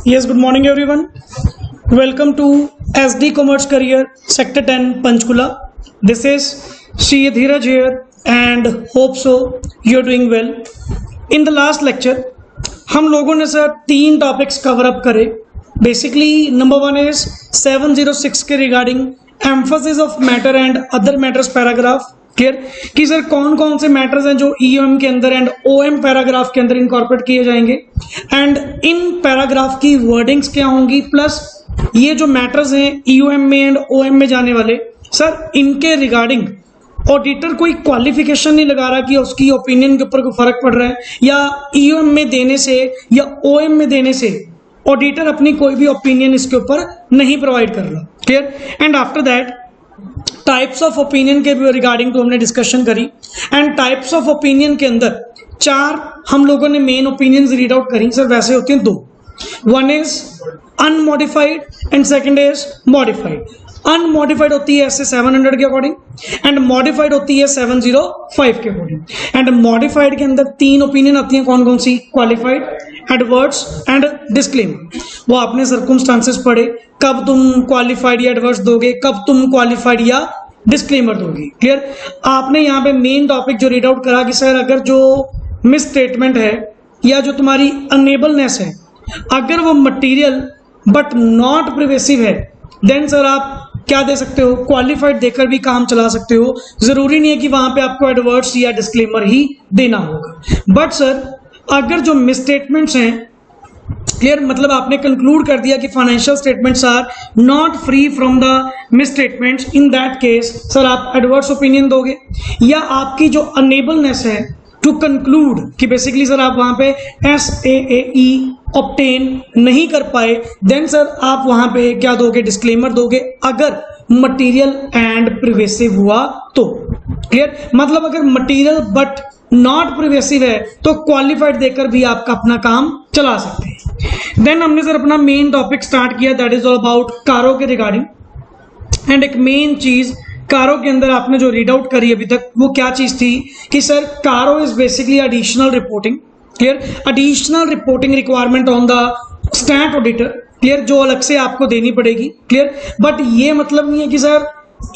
Yes, good morning everyone. Welcome to SD Commerce Career Sector 10 Panchkula. This is Sri Dheeraj here and hope so you're doing well. In the last lecture हम लोगों ने sir 3 topics cover up करे. Basically number 1 is 706 के regarding emphasis of matter and other matters paragraph. Clear कि sir कौन कौन से matters हैं जो ईओएम के अंदर एंड ओएम पैराग्राफ के अंदर इनकॉर्पोरेट किए जाएंगे एंड इन पैराग्राफ की वर्डिंग्स क्या होंगी, प्लस ये जो मैटर्स हैं ईओएम में एंड ओएम में जाने वाले सर इनके रिगार्डिंग ऑडिटर कोई क्वालिफिकेशन नहीं लगा रहा कि उसकी ओपिनियन के ऊपर कोई फर्क पड़ रहा है या ईओएम में देने से या ओएम में देने से ऑडिटर अपनी कोई भी ओपिनियन इसके ऊपर नहीं प्रोवाइड कर रहा. Clear. And after that types of opinion के रिगार्डिंग तो हमने डिस्कशन करी एंड टाइप्स ऑफ ओपिनियन के अंदर 4 हम लोगों ने मेन ओपिनियंस रीड आउट करी. सर वैसे होती हैं 2. 1 is unmodified and second is modified. Unmodified होती है ऐसे 700 के अकॉर्डिंग एंड मॉडिफाइड होती है 705 के अकॉर्डिंग. एंड मॉडिफाइड के अंदर 3 ओपिनियन आती हैं. कौन कौन सी? Qualified, adverse and disclaimer. वो आपने सर्कमस्टांसेस पढ़े, कब तुम क्वालिफाइड या एडवर्स दोगे, कब तुम क्वालिफाइड या डिस्क्लेमर दोगे. क्लियर. आपने यहाँ पे मेन टॉपिक जो रीड आउट करा कि सर अगर जो मिस स्टेटमेंट है या जो तुम्हारी अनेबलनेस है अगर वो मटीरियल बट नॉट प्रिवेसिव है देन सर आप क्या दे सकते हो? क्वालिफाइड देकर भी काम चला सकते हो. जरूरी नहीं है कि वहां पे आपको एडवर्स या डिस्क्लेमर ही देना होगा. बट सर अगर जो मिसस्टेटमेंट्स हैं, क्लियर, मतलब आपने कंक्लूड कर दिया कि financial statements are not free from the misstatements, in that case sir आप एडवर्स ओपिनियन दोगे. या आपकी जो अनेबलनेस है टू कंक्लूड कि बेसिकली सर आप वहां पे SAAE ऑब्टेन नहीं कर पाए देन सर आप वहां पे क्या दोगे? डिस्क्लेमर दोगे अगर मटेरियल एंड प्रिवेसिव हुआ तो. क्लियर. मतलब अगर मटेरियल बट नॉट प्रिवेसिव है तो क्वालिफाइड देकर भी आपका अपना काम चला सकते हैं. देन हमने सर अपना मेन टॉपिक स्टार्ट किया, दैट इज ऑल अबाउट कारो के रिगार्डिंग. एंड एक मेन चीज कारो के अंदर आपने जो रीड आउट करी अभी तक वो क्या चीज थी कि sir CARO is basically additional reporting. Clear. Additional reporting requirement on the stat auditor. Clear. जो अलग से आपको देनी पड़ेगी. क्लियर. बट ये मतलब नहीं है कि सर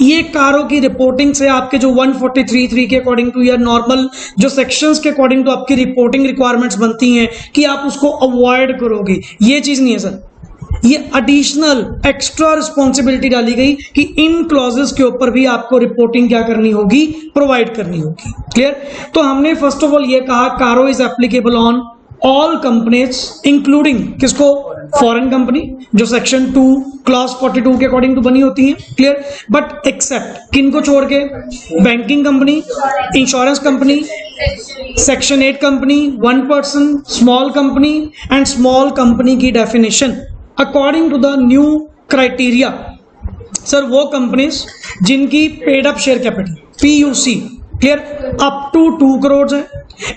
ये कारो की रिपोर्टिंग से आपके जो 143(3) के अकॉर्डिंग टू या नॉर्मल जो सेक्शंस के अकॉर्डिंग टू आपकी रिपोर्टिंग रिक्वायरमेंट्स बनती हैं कि आप उसको अवॉइड करोगे. ये चीज नहीं है सर. ये एडिशनल एक्स्ट्रा रिस्पॉन्सिबिलिटी डाली गई कि इन क्लॉजेस के ऊपर भी आपको रिपोर्टिंग क्या करनी होगी? प्रोवाइड करनी होगी. क्लियर. तो हमने फर्स्ट ऑफ ऑल ये कहा कारो is applicable on all companies including किसको? फॉरेन कंपनी जो सेक्शन 2 क्लॉज 42 के अकॉर्डिंग टू बनी होती है. क्लियर. बट एक्सेप्ट किनको छोड़ के? Banking company, insurance company, section 8 company, 1 person, small company and small company की definition according to the new criteria sir वो कंपनीज जिनकी paid up share capital PUC clear up to 2 crore है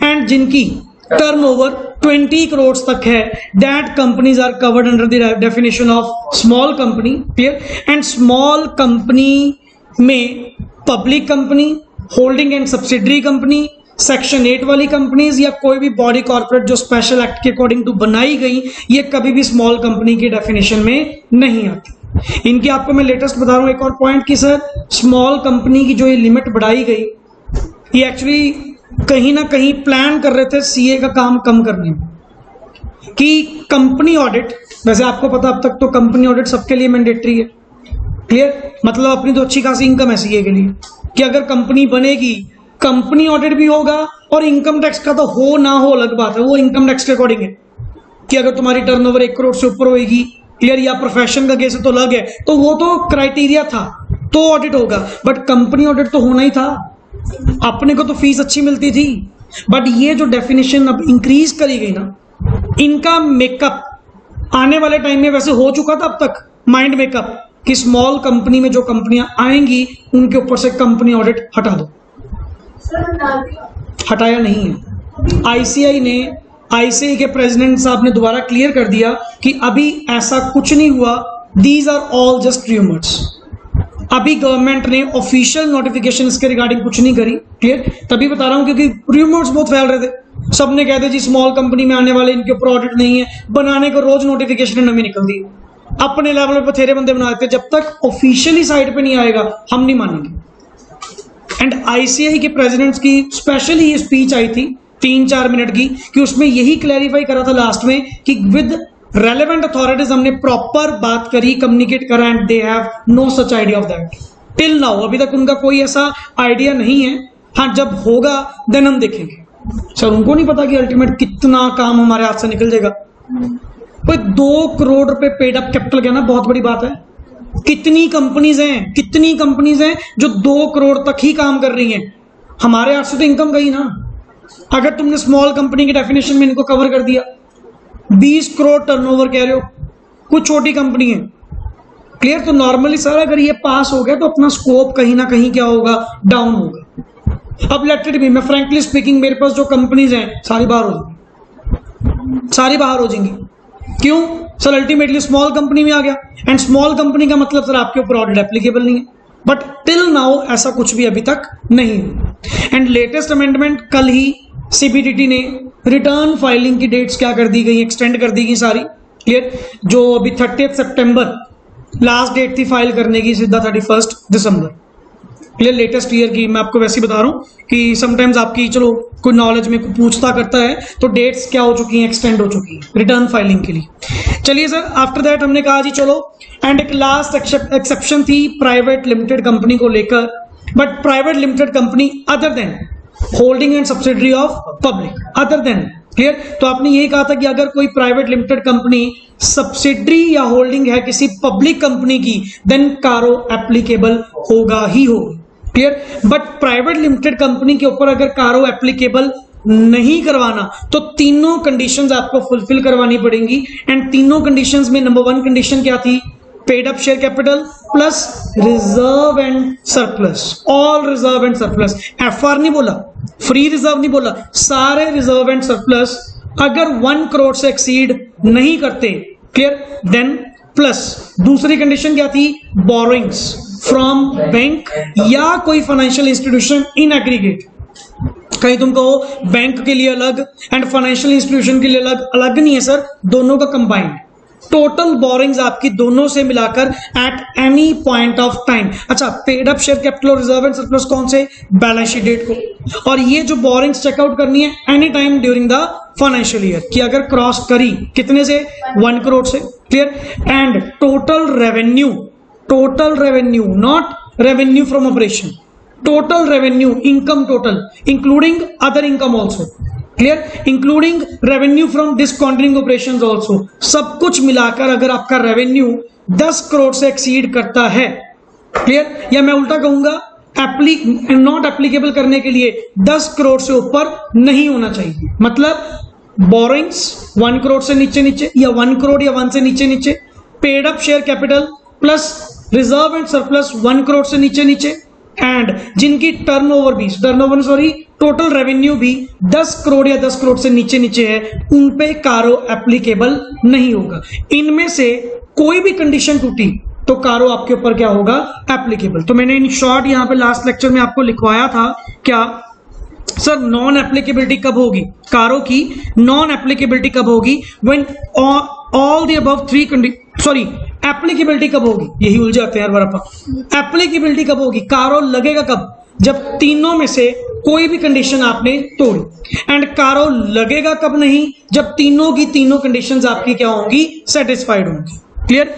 and जिनकी turnover 20 crore तक है, that companies are covered under the definition of small company. Clear. And small company में public company, holding and subsidiary company, section 8 वाली companies या कोई भी body corporate जो स्पेशल एक्ट के अकॉर्डिंग टू बनाई गई ये कभी भी स्मॉल कंपनी की डेफिनेशन में नहीं आती. इनकी आपको मैं लेटेस्ट बता रहा हूं एक और पॉइंट कि सर स्मॉल कंपनी की जो ये लिमिट बढ़ाई गई ये एक्चुअली कहीं ना कहीं प्लान कर रहे थे CA का काम कम करने में कि कंपनी ऑडिट, वैसे आपको पता अब तक तो कंपनी ऑडिट सबके लिए मैंडेटरी है. क्लियर. मतलब अपनी तो अच्छी खासी इनकम है CA के लिए कि अगर कंपनी बनेगी कंपनी ऑडिट भी होगा और इनकम टैक्स का तो हो ना हो अलग बात है, वो इनकम टैक्स के अकॉर्डिंग है कि अगर तुम्हारी टर्नओवर 1 करोड़ से ऊपर होगी. क्लियर. या प्रोफेशन का केस तो अलग है, तो वो तो क्राइटेरिया था तो ऑडिट होगा. बट कंपनी ऑडिट तो होना ही था. अपने को तो फीस अच्छी मिलती थी. बट ये जो डेफिनेशन अब इंक्रीज करी गई ना, इनका मेकअप आने वाले टाइम में वैसे हो चुका था अब तक माइंड मेकअप कि स्मॉल कंपनी में जो कंपनियां आएंगी उनके ऊपर से कंपनी ऑडिट हटा दो. हटाया नहीं है. ICAI के प्रेसिडेंट साहब ने दोबारा क्लियर कर दिया कि अभी ऐसा कुछ नहीं हुआ. These are all just rumours. अभी गवर्नमेंट ने ऑफिशियल नोटिफिकेशन इसके रिगार्डिंग कुछ नहीं करी. क्लियर. तभी बता रहा हूं क्योंकि रूमर्स बहुत फैल रहे थे सबने कहते जी स्मॉल कंपनी में आने वाले इनके ऊपर ऑडिट नहीं है, बनाने को रोज नोटिफिकेशन नवी निकलती है, अपने लेवल पे बथेरे बंदे बनाते हैं, जब तक ऑफिशियली साइड पे नहीं आएगा हम नहीं मानेंगे। एंड आईसीआई के प्रेसिडेंट्स की स्पेशली ये स्पीच आई थी 3-4 मिनट की, कि उसमें यही क्लैरिफाई करा था लास्ट में कि विद रेलेवेंट अथॉरिटीज हमने प्रॉपर बात करी, कम्युनिकेट करा, and they have no such idea of that till now. अभी तक उनका कोई ऐसा आइडिया नहीं है। हाँ, जब होगा देन हम देखेंगे। सर उनको नहीं पता कि अल्टीमेट कितना काम हमारे हाथ से निकल जाएगा। कोई 2 करोड़ रुपए पेड अप कैपिटल कहना बहुत बड़ी बात है। कितनी कंपनीज हैं जो 2 करोड़ तक ही काम कर रही हैं। हमारे हाथ से तो इनकम गई ना। अगर तुमने स्मॉल कंपनी की डेफिनेशन में इनको कवर कर दिया, 20 करोड़ टर्नओवर कह रहे हो, कुछ छोटी कंपनी है, क्लियर। तो नॉर्मली सर अगर ये पास हो गया तो अपना स्कोप कहीं ना कहीं क्या होगा, डाउन होगा। अब लेट इट बी, मैं फ्रैंकली स्पीकिंग मेरे पास जो कंपनीज हैं सारी बाहर हो जाएंगी। क्यों सर? अल्टीमेटली स्मॉल कंपनी में आ गया, एंड स्मॉल कंपनी का मतलब सर आपके ऊपर ऑडिट एप्लीकेबल नहीं है। बट टिल नाउ ऐसा कुछ भी अभी तक नहीं हुआ। एंड लेटेस्ट अमेंडमेंट कल ही सीबीडीटी ने रिटर्न फाइलिंग की डेट्स क्या कर दी गई, एक्सटेंड कर दी गई सारी, क्लियर। जो अभी 30 सितंबर लास्ट डेट थी फाइल करने की, सीधा 31 दिसंबर, क्लियर। लेटेस्ट ईयर की मैं आपको वैसे ही बता रहा हूँ कि समटाइम्स आपकी चलो कोई नॉलेज में कोई पूछता करता है तो डेट्स क्या हो चुकी हैं, एक्सटेंड हो चुकी है रिटर्न फाइलिंग के लिए। चलिए सर, आफ्टर दैट हमने कहा जी चलो, एंड एक लास्ट एक्सेप्शन थी प्राइवेट लिमिटेड कंपनी को लेकर, but private limited company other then holding and subsidiary of public, other than, clear. तो आपने यही कहा था कि अगर कोई प्राइवेट लिमिटेड कंपनी सब्सिडरी या होल्डिंग है किसी पब्लिक कंपनी की, देन कारो एप्लीकेबल होगा ही होगा, clear. But private limited company के ऊपर अगर कारो एप्लीकेबल नहीं करवाना तो तीनों कंडीशंस आपको फुलफिल करवानी पड़ेंगी। एंड तीनों कंडीशंस में नंबर 1 कंडीशन क्या थी? Paid up share capital plus reserve and surplus, all reserve and surplus. FR नहीं बोला, फ्री रिजर्व नहीं बोला, सारे रिजर्व एंड सरप्लस अगर 1 करोड़ से एक्सीड नहीं करते, क्लियर, देन प्लस दूसरी कंडीशन क्या थी? बोरोइंग्स फ्रॉम बैंक या कोई फाइनेंशियल इंस्टीट्यूशन इन एग्रीगेट। कहीं तुम कहो बैंक के लिए अलग एंड फाइनेंशियल इंस्टीट्यूशन के लिए अलग, अलग नहीं है सर, दोनों का कंबाइंड टोटल बोरिंग्स आपकी दोनों से मिलाकर at any point of time. अच्छा, पेड अप शेयर कैपिटल और रिजर्व एंड सरप्लस कौन से? बैलेंस शीट डेट को। और ये जो बोरिंग्स चेकआउट करनी है any time during the financial year, कि अगर क्रॉस करी कितने से? 1 करोड़ से, clear. And total revenue not revenue from operation, total revenue, income total including other income also, clear, including revenue from discontinuing operations also, सब कुछ मिलाकर अगर आपका रेवेन्यू 10 करोड़ से एक्सीड करता है, क्लियर, या मैं उल्टा कहूंगा नॉट एप्लीकेबल करने के लिए 10 करोड़ से ऊपर नहीं होना चाहिए। मतलब बोरिंग्स 1 करोड़ से नीचे या 1 करोड़ या 1 से नीचे, paid up share capital plus reserve and surplus 1 crore से नीचे, एंड जिनकी टोटल रेवेन्यू भी 10 करोड़ या 10 करोड़ से नीचे है, उन पे कारो एप्लीकेबल नहीं होगा। इनमें से कोई भी कंडीशन टूटी तो कारो आपके ऊपर क्या होगा? एप्लीकेबल। तो मैंने इन शॉर्ट यहां पे लास्ट लेक्चर में आपको लिखवाया था क्या सर, नॉन एप्लीकेबिलिटी कब होगी? कारो की नॉन एप्लीकेबिलिटी कब होगी? When all the above 3 condition, applicability कब होगी? यही उलझाते हैं हर बार अपन। एप्लीकेबिलिटी कब होगी? कारो लगेगा कब? जब तीनों में से कोई भी कंडीशन आपने तोड़ी। एंड कारो लगेगा कब नहीं? जब तीनों की तीनों कंडीशंस आपकी क्या होंगी? सेटिस्फाइड होंगी, clear.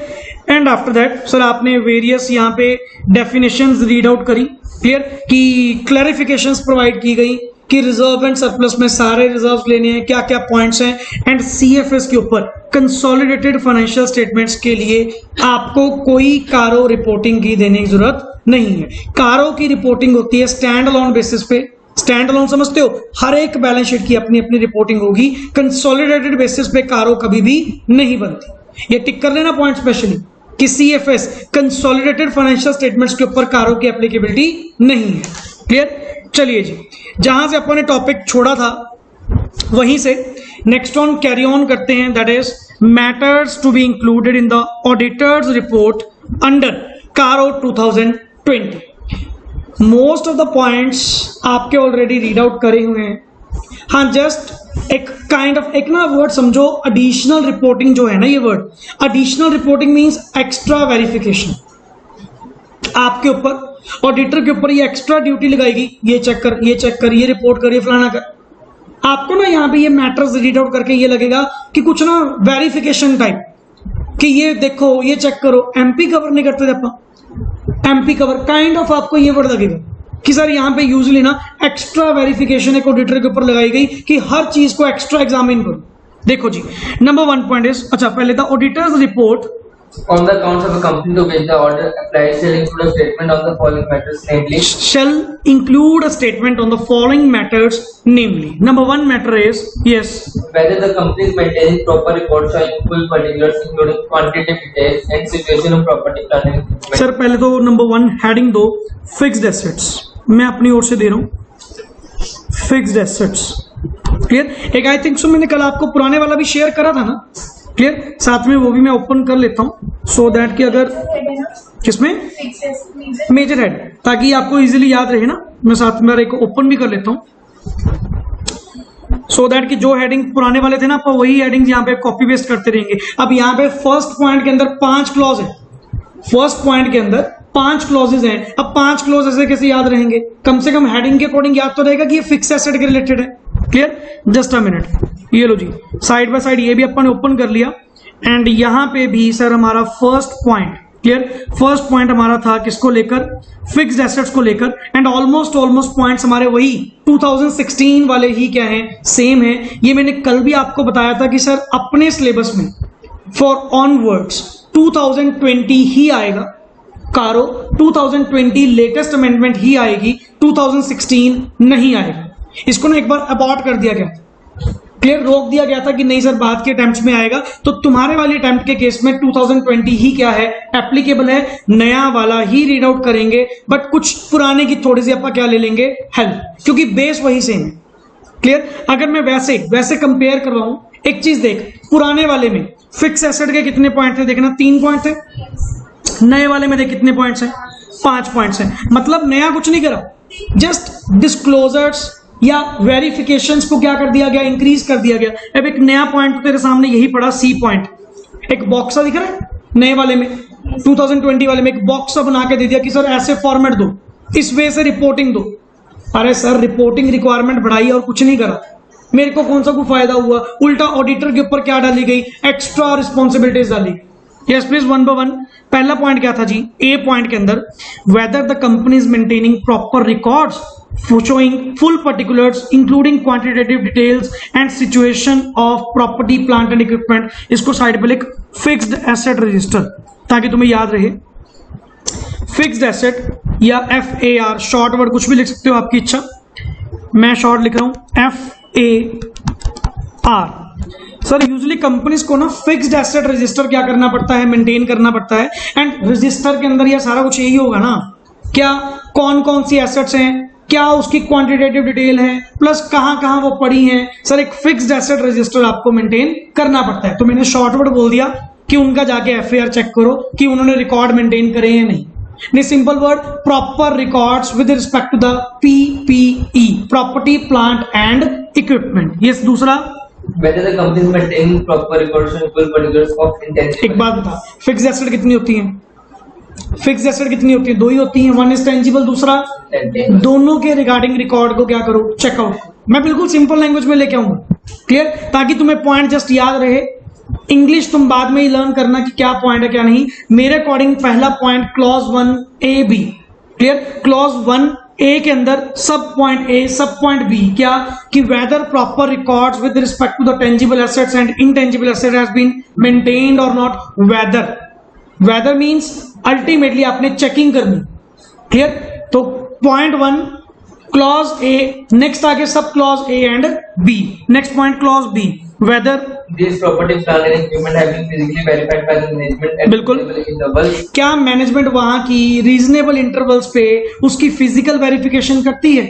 And after that sir आपने वेरियस यहाँ पे डेफिनेशंस रीड आउट करी, क्लियर, कि क्लैरिफिकेशंस प्रोवाइड की गई कि रिजर्व एंड सरप्लस में सारे रिजर्व्स लेने हैं, क्या क्या पॉइंट्स हैं। एंड सीएफएस के ऊपर कंसोलिडेटेड फाइनेंशियल स्टेटमेंट्स के लिए आपको कोई कारो रिपोर्टिंग की देने की जरूरत नहीं है। कारो की रिपोर्टिंग होती है स्टैंड अलोन बेसिस पे। स्टैंड अलोन समझते हो? हर एक बैलेंस शीट की अपनी अपनी रिपोर्टिंग होगी। कंसोलिडेटेड बेसिस पे कारो कभी भी नहीं बनती। ये टिक कर लेना पॉइंट स्पेशली कि सीएफएस कंसोलिडेटेड फाइनेंशियल स्टेटमेंट्स के ऊपर कारो की एप्लीकेबिलिटी नहीं है, क्लियर। चलिए जी, जहां से अपन ने टॉपिक छोड़ा था वहीं से नेक्स्ट ऑन कैरी ऑन करते हैं, that is matters to be included in the auditors report under CARO 2020। Most of the points आपके ऑलरेडी रीड आउट करे हुए हैं। हाँ, जस्ट काइंड ऑफ, एक ना वर्ड समझो एडिशनल रिपोर्टिंग जो है ना, ये word additional reporting means extra verification. आपके ऊपर ऑडिटर के ऊपर ये एक्स्ट्रा ड्यूटी लगाएगी, ये चेक कर, ये चेक कर, ये रिपोर्ट कर, ये फलाना कर। आपको ना यहाँ पे ये मैटर्स रीड आउट करके ये लगेगा कि कुछ ना वेरिफिकेशन टाइप, कि ये देखो, ये चेक करो। एमपी कवर नहीं करते थे अपन, एमपी कवर काइंड ऑफ आपको ये वर्ड लगेगा कि सर यहाँ पे यूजली ना एक्स्ट्रा वेरिफिकेशन एक ऑडिटर के ऊपर लगाई गई कि हर चीज को एक्स्ट्रा एग्जामिन करो। देखो जी, नंबर 1 पॉइंट इज, अच्छा पहले था auditors report on the accounts of a company to which the order applies shall include a statement on the following matters, namely shall include a statement on the following matters, namely number 1 matter is, yes, whether the company is maintaining proper records showing full particulars including quantitative details and situation of property planning equipment. Sir पहले तो number 1 heading दो, fixed assets, मैं अपनी ओर से दे रहा हूं fixed assets. Clear? एक आई think सो मैंने कल आपको पुराने वाला भी शेयर करा था ना, क्लियर? साथ में वो भी मैं ओपन कर लेता हूं सो दैट कि अगर किसमें मेजर हेड, ताकि आपको इजीली याद रहे ना, मैं साथ में एक ओपन भी कर लेता हूं सो दैट कि जो हेडिंग पुराने वाले थे ना, आप वही हेडिंग यहाँ पे कॉपी पेस्ट करते रहेंगे। अब यहाँ पे फर्स्ट पॉइंट के अंदर 5 क्लॉज है, फर्स्ट पॉइंट के अंदर 5 क्लॉजेज हैं। अब 5 क्लॉज ऐसे कैसे याद रहेंगे? कम से कम हेडिंग के अकॉर्डिंग याद तो रहेगा कि ये फिक्स एसेट के रिलेटेड है। क्लियर? जस्ट अ मिनट, ये लो जी, साइड बाय साइड ये भी अपन ने ओपन कर लिया एंड यहां पे भी सर हमारा first point, clear? First point हमारा था किसको लेकर? फिक्स्ड एसेट्स को लेकर। एंड ऑलमोस्ट पॉइंट्स हमारे वही 2016 वाले ही क्या हैं, सेम है। ये मैंने कल भी आपको बताया था कि सर अपने सिलेबस में फॉर ऑनवर्ड्स 2020 ही आएगा, कारो 2020 लेटेस्ट अमेंडमेंट ही आएगी, 2016 नहीं आएगा। इसको ना एक बार अबॉर्ट कर दिया गया, क्लियर, रोक दिया गया था कि नहीं सर बाद के अटेम्प्ट में आएगा। तो तुम्हारे वाले अटेम्प्ट के केस में 2020 ही क्या है, एप्लीकेबल है, नया वाला ही रीड आउट करेंगे, बट कुछ पुराने की थोड़ी सी अपन क्या ले लेंगे, हेल्प, क्योंकि बेस वही सेम है। क्लियर? अगर मैं वैसे कंपेयर करवाऊं, एक चीज देख, पुराने वाले में फिक्स एसेट के कितने पॉइंट थे, देखना 3 पॉइंट थे, नए वाले में देख कितने पॉइंट्स हैं, 5 पॉइंट्स हैं। मतलब नया कुछ नहीं करा, जस्ट डिस्क्लोजर्स या वेरिफिकेशंस को क्या कर दिया गया, इंक्रीज कर दिया गया। अब एक नया पॉइंट तेरे सामने यही पड़ा, सी पॉइंट, एक बॉक्स दिख रहा है नए वाले में, 2020 वाले में एक बॉक्स बना के दे दिया कि सर ऐसे फॉर्मेट दो, इस वे से रिपोर्टिंग दो। अरे सर रिपोर्टिंग रिक्वायरमेंट बढ़ाई और कुछ नहीं करा, मेरे को कौन सा कोई फायदा हुआ? उल्टा ऑडिटर के ऊपर क्या डाली गई, एक्स्ट्रा रिस्पॉन्सिबिलिटीज डाली। Yes please, 1 by 1। पहला पॉइंट क्या था जी, ए पॉइंट के अंदर, weather the company is maintaining proper records showing full particulars including quantitative details and situation of property plant and equipment। इसको साइड पे लिख, फिक्स्ड एसेट रजिस्टर, ताकि तुम्हें याद रहे। फिक्स्ड एसेट या FAR, शॉर्ट वर्ड कुछ भी लिख सकते हो, आपकी इच्छा। मैं शॉर्ट लिख रहा हूं FAR। सर यूजुअली कंपनीज को ना फिक्स्ड एसेट रजिस्टर क्या करना पड़ता है, मेंटेन करना पड़ता है। एंड रजिस्टर के अंदर यह सारा कुछ यही होगा ना, क्या कौन कौन सी एसेट्स हैं, क्या उसकी क्वांटिटेटिव डिटेल है, प्लस कहां कहां वो पड़ी हैं। सर एक फिक्स्ड एसेट रजिस्टर आपको मेंटेन करना पड़ता है। तो मैंने शॉर्ट वर्ड बोल दिया कि उनका जाके FAR चेक करो कि उन्होंने रिकॉर्ड मेंटेन करे या नहीं। Simple word, proper records with respect to the PPE, property plant and equipment. ये दूसरा, whether the company is maintaining proper records and full particulars of intangible। एक बात बता, फिक्स्ड एसेट कितनी होती है? फिक्स्ड एसेट कितनी होती है? 2 ही होती है, 1 इज टेंजिबल, दूसरा दोनों के रिगार्डिंग रिकॉर्ड को क्या करो, चेकआउट। मैं बिल्कुल सिंपल लैंग्वेज में लेके आऊंगा, क्लियर, ताकि तुम्हें पॉइंट जस्ट याद रहे। इंग्लिश तुम बाद में ही लर्न करना कि क्या पॉइंट है क्या नहीं। मेरे अकॉर्डिंग पहला point clause 1AB, clear, clause 1A के अंदर सब पॉइंट A, सब पॉइंट B क्या, कि whether proper records with respect to the tangible assets and intangible asset has been maintained और नॉट। वेदर मींस अल्टीमेटली आपने चेकिंग करनी, क्लियर। तो पॉइंट 1 क्लॉज A, नेक्स्ट आगे सब clause A and B। Next point clause B, whether this property plant and equipment have been physically verified by the management. बिल्कुल, क्या management वहां की reasonable intervals पे उसकी फिजिकल वेरिफिकेशन करती है?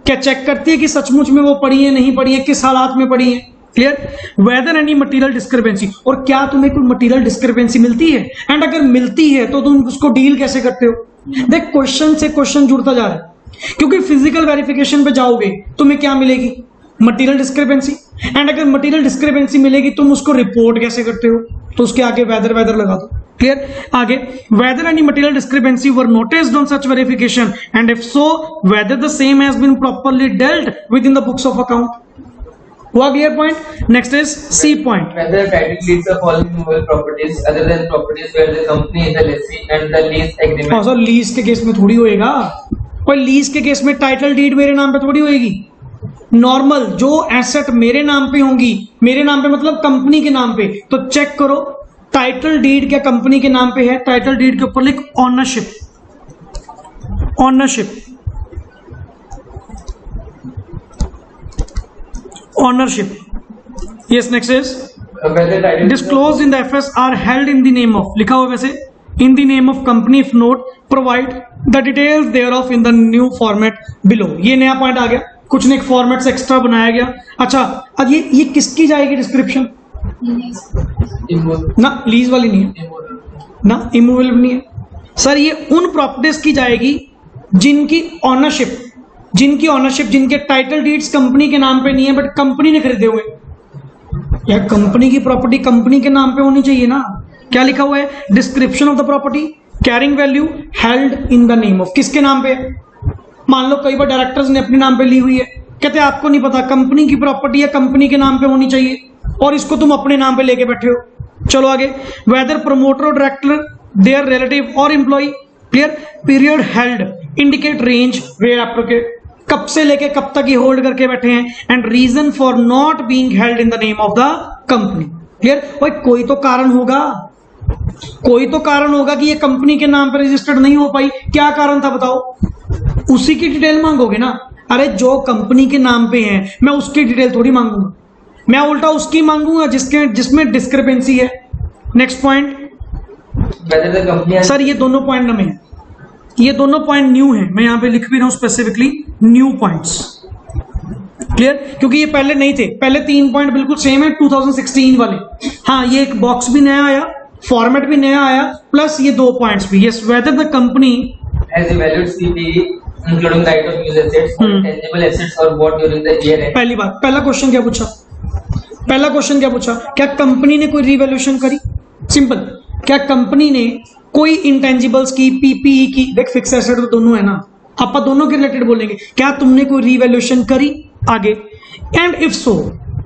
क्या चेक करती है कि सचमुच में वो पड़ी है, नहीं पड़ी है, किस हालात में पड़ी है? Clear. Weather any material discrepancy, और क्या तुम्हें कोई मटेरियल डिस्क्रिपेंसी मिलती है, एंड अगर मिलती है तो तुम उसको डील कैसे करते हो? देख, क्वेश्चन से क्वेश्चन जुड़ता जा रहा है, क्योंकि फिजिकल वेरिफिकेशन पे जाओगे तुम्हें क्या मिलेगी, मटेरियल डिस्क्रिपेंसी। एंड अगर मटेरियल डिस्क्रिपेंसी मिलेगी तुम उसको रिपोर्ट कैसे करते हो, तो उसके आगे वेदर वेदर लगा दो। क्लियर? आगे, whether any material discrepancy were noticed on such verification and if so whether the same has been properly dealt with in the books of account. हुआ clear point? Next is C point. Whether title deeds are following movable properties other than properties where the company is the lessee and the lease agreement. Sir lease के case में थोड़ी होएगा, कोई lease के case में title deed मेरे नाम पे थोड़ी होएगी। नॉर्मल जो एसेट मेरे नाम पे होंगी, मेरे नाम पे मतलब कंपनी के नाम पे, तो चेक करो टाइटल डीड क्या कंपनी के नाम पे है, टाइटल डीड के ऊपर लिख ownership, ownership, ownership. Yes, next is Whether title disclosed in the FS are held in the name of, लिखा हुआ वैसे in the name of company if not provide the details thereof in the new format below। ये नया point आ गया, कुछ ने एक format से एक्स्ट्रा बनाया गया। अच्छा, अब ये किसकी जाएगी डिस्क्रिप्शन? ना लीज वाली नहीं है ना, इमूवेबल नहीं है सर। ये उन प्रॉपर्टीज की जाएगी जिनकी ऑनरशिप, जिनके टाइटल डीड्स कंपनी के नाम पे नहीं है बट कंपनी ने खरीदे हुए। या कंपनी की प्रॉपर्टी कंपनी के नाम पे होनी चाहिए ना। क्या लिखा हुआ है? Description of the property carrying value held in the name of, किसके नाम पे? मान लो कई बार डायरेक्टर्स ने अपने नाम पे ली हुई है, कहते हैं आपको नहीं पता कंपनी की प्रॉपर्टी है, कंपनी के नाम पे होनी चाहिए और इसको तुम अपने नाम पे लेके बैठे हो। चलो आगे, वेदर प्रमोटर और डायरेक्टर देयर रिलेटिव और employee. Clear? Period held indicate range where appropriate, कब से लेके कब तक ये होल्ड करके बैठे हैं, and reason for not being held in the name of the company. Clear? भाई कोई तो कारण होगा, कोई तो कारण होगा कि ये कंपनी के नाम पे रजिस्टर्ड नहीं हो पाई। क्या कारण था बताओ? उसी की डिटेल मांगोगे ना। अरे जो कंपनी के नाम पे है मैं उसकी डिटेल थोड़ी मांगूंगा, मैं उल्टा उसकी मांगूंगा जिसमें डिस्क्रिपेंसी है। Next point, whether the company has sir ये दोनों पॉइंट नए हैं, ये दोनों पॉइंट न्यू हैं, मैं यहां पे लिख भी रहा हूं स्पेसिफिकली न्यू पॉइंट्स। क्लियर? क्योंकि ये पहले नहीं थे, पहले 3 पॉइंट बिल्कुल सेम है 2016 वाले। हाँ, ये एक बॉक्स भी नया आया, फॉर्मेट भी नया आया, प्लस ये 2 पॉइंट्स भी। Yes, whether the company has evaluated CPE including right of use assets or tangible assets or bought during the year end. पहली बात, पहला क्वेश्चन क्या पूछा? पहला क्वेश्चन क्या पूछा? क्या कंपनी ने कोई रिवैल्यूएशन करी? सिंपल, क्या कंपनी ने कोई इंटेंजिबल्स की, पीपीई की, देख फिक्स एसेट तो दोनों है ना, आप दोनों के रिलेटेड बोलेंगे, क्या तुमने कोई रिवैल्यूएशन करी? आगे, एंड इफ सो,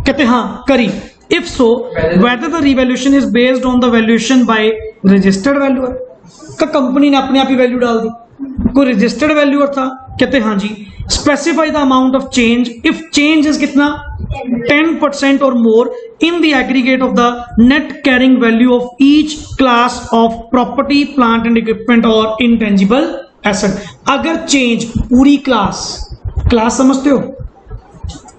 कहते हाँ करी। If so whether the revaluation is based on the valuation by registered valuer, का कंपनी ने अपने आप ही वैल्यू डाल दी, कोई रजिस्टर्ड वैल्यूअर था? कहते हाँ जी। Specify the amount of change if change is कितना? 10% और more in the aggregate of the net carrying value of each class of property, plant and equipment or intangible asset। अगर change पूरी class समझते हो,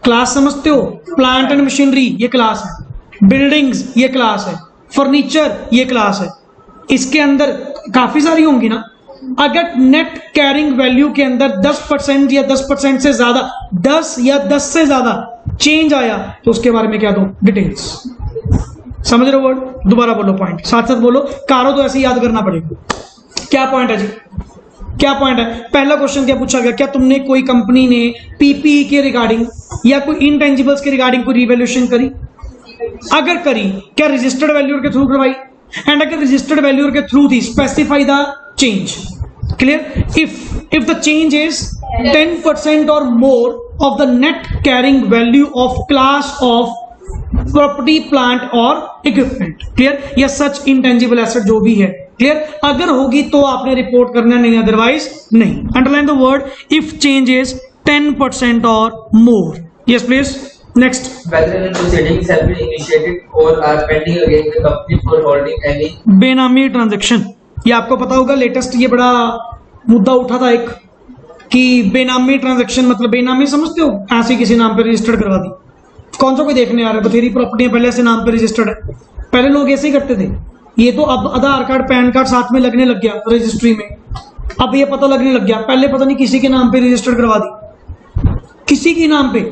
क्लास समझते हो, plant and machinery ये class है, बिल्डिंग्स ये क्लास है, फर्नीचर ये क्लास है, इसके अंदर काफी सारी होंगी ना। अगर नेट कैरिंग वैल्यू के अंदर 10% या 10% से ज्यादा, 10 या 10 से ज्यादा चेंज आया तो उसके बारे में क्या दो? डिटेल्स। समझ रहे हो वर्ड? दोबारा बोलो पॉइंट, साथ साथ बोलो, कारो तो ऐसे याद करना पड़ेगा। क्या पॉइंट है जी? क्या पॉइंट है? पहला क्वेश्चन क्या पूछा गया? क्या तुमने कोई कंपनी ने पीपीई के रिगार्डिंग या कोई इंटेंजिबल्स के रिगार्डिंग कोई रिवैल्यूएशन करी? अगर करी, क्या रजिस्टर्ड वैल्यूअर के थ्रू करवाई? एंड अगर रजिस्टर्ड वैल्यूअर के थ्रू थी, specify the change. Clear? If the change is 10% or more of the net carrying value of class of property, plant or equipment। Clear? या सच intangible asset जो भी है। Clear? अगर होगी तो आपने रिपोर्ट करना, नहीं अदरवाइज नहीं। Underline the word if change is 10% or more। Yes please, next. Whether any proceedings have been initiated or are pending against the company for holding any बेनामी ट्रांजेक्शन, ये आपको पता होगा, लेटेस्ट ये बड़ा मुद्दा उठा था एक, कि बेनामी ट्रांजैक्शन मतलब बेनामी समझते हो? ऐसे किसी नाम पे रजिस्टर्ड करवा दी। कौन सा कोई देखने आ रहा है? बथेरी प्रॉपर्टियां पहले से नाम पे रजिस्टर्ड है, पहले लोग ऐसे ही करते थे। ये तो अब आधार कार्ड पैन कार्ड साथ में लगने लग गया रजिस्ट्री में, अब ये पता लगने लग गया, पहले पता नहीं किसी के नाम पे रजिस्टर्ड करवा दी, किसी के नाम पे,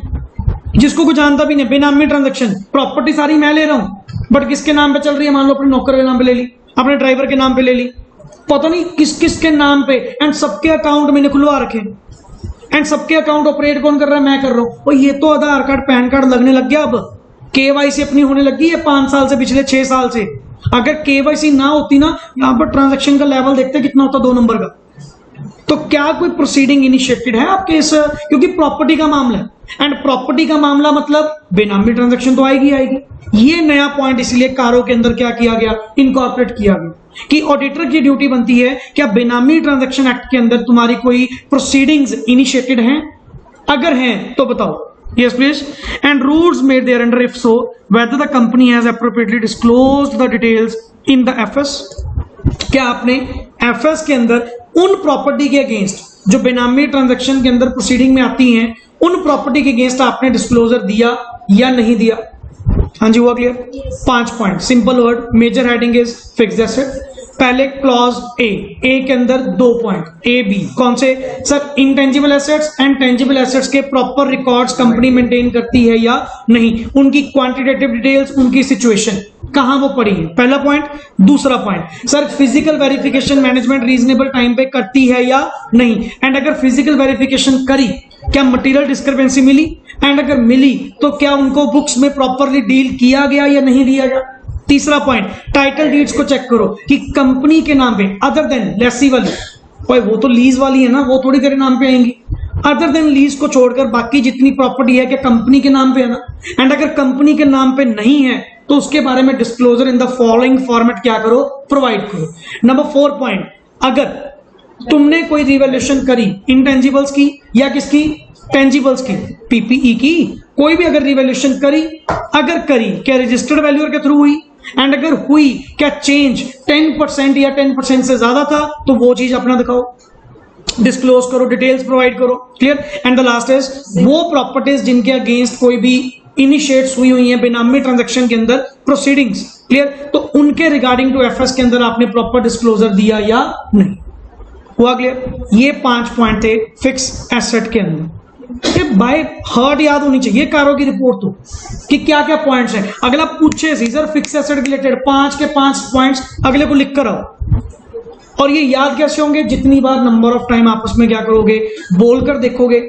जिसको कोई जानता भी नहीं। बेनामी ट्रांजेक्शन, प्रॉपर्टी सारी मैं ले रहा हूं बट किसके नाम पे चल रही है? मान लो अपने नौकर के नाम पे ले ली, अपने ड्राइवर के नाम पे ले ली, पता नहीं किस किस के नाम पे, एंड सबके अकाउंट मैंने खुलवा रखे, एंड सबके अकाउंट ऑपरेट कौन कर रहा है? मैं कर रहा हूं। और ये तो आधार कार्ड पैन कार्ड लगने लग गया अब। केवाईसी अपनी होने लगी है 5 साल से, पिछले 6 साल से। अगर केवाईसी ना होती ना, यहां पर ट्रांजैक्शन का लेवल देखते कितना होता 2 नंबर का। तो क्या कोई प्रोसीडिंग इनिशिएटेड है आपके इस, क्योंकि प्रॉपर्टी का मामला है, एंड प्रॉपर्टी का मामला मतलब बेनामी ट्रांजैक्शन तो आएगी आएगी। ये नया पॉइंट इसलिए कारो के अंदर क्या किया गया, इनकॉर्पोरेट किया गया कि ऑडिटर की ड्यूटी बनती है क्या बेनामी ट्रांजैक्शन एक्ट के अंदर तुम्हारी कोई प्रोसीडिंग्स इनिशिएटेड हैं, अगर हैं तो बताओ। Yes, please. And rules made there under, if so, whether the company has appropriately disclosed the details in the FS. क्या आपने FS के अंदर उन प्रॉपर्टी के अगेंस्ट जो बेनामी ट्रांजैक्शन के अंदर प्रोसीडिंग में आती हैं, उन प्रॉपर्टी के अगेंस्ट आपने डिस्क्लोजर दिया या नहीं दिया? हाँ जी, हुआ clear? 5 point, simple word, major heading is fixed asset. पहले क्लॉज ए के अंदर 2 पॉइंट ए बी, कौन से sir? Intangible assets and tangible assets के प्रॉपर रिकॉर्ड्स कंपनी मेंटेन करती है या नहीं, उनकी क्वांटिटेटिव डिटेल्स, उनकी सिचुएशन कहां वो पड़ी है, पहला पॉइंट। दूसरा point sir, physical verification management reasonable time पे करती है या नहीं, एंड अगर फिजिकल वेरिफिकेशन करी क्या मटेरियल डिस्क्रिपेंसी मिली, एंड अगर मिली तो क्या उनको बुक्स में प्रॉपरली डील किया गया या नहीं दिया गया। तीसरा पॉइंट, टाइटल डीड्स को चेक करो कि कंपनी के नाम पे अदर देन लेसी वाली, भाई वो तो लीज वाली है ना, वो थोड़ी तेरे नाम पे आएंगी। अदर देन लीज को छोड़कर बाकी जितनी प्रॉपर्टी है क्या कंपनी के नाम पे है ना, एंड अगर कंपनी के नाम पे नहीं है तो उसके बारे में disclosure in the following format क्या करो, प्रोवाइड करो। नंबर 4 पॉइंट, अगर तुमने कोई रिवैल्यूएशन करी इंटेंजिबल्स की या किसकी, टेंजिबल्स की, पीपीई की, कोई भी अगर रिवैल्यूएशन करी, अगर करी क्या रजिस्टर्ड वैल्यूअर के थ्रू हुई, एंड अगर हुई क्या चेंज 10% या 10% से ज्यादा था, तो वो चीज अपना दिखाओ, डिस्क्लोज करो, डिटेल्स प्रोवाइड करो। Clear? And the last is वो प्रॉपर्टीज जिनके अगेंस्ट कोई भी इनिशिएट्स हुई हैं बेनामी ट्रांजैक्शन के अंदर प्रोसीडिंग्स। क्लियर? तो उनके रिगार्डिंग टू एफएस के अंदर आपने प्रॉपर डिस्क्लोजर दिया या नहीं, हुआ क्लियर? ये 5 पॉइंट थे फिक्स एसेट के अंदर। बाय हार्ट याद होनी चाहिए कारो की रिपोर्ट तो, कि क्या क्या पॉइंट्स हैं। अगला पूछे सी सर फिक्स एसेट रिलेटेड 5 के 5 पॉइंट्स अगले को लिख कर आओ, और ये याद कैसे होंगे, जितनी बार नंबर ऑफ टाइम आपस में क्या करोगे, बोलकर देखोगे,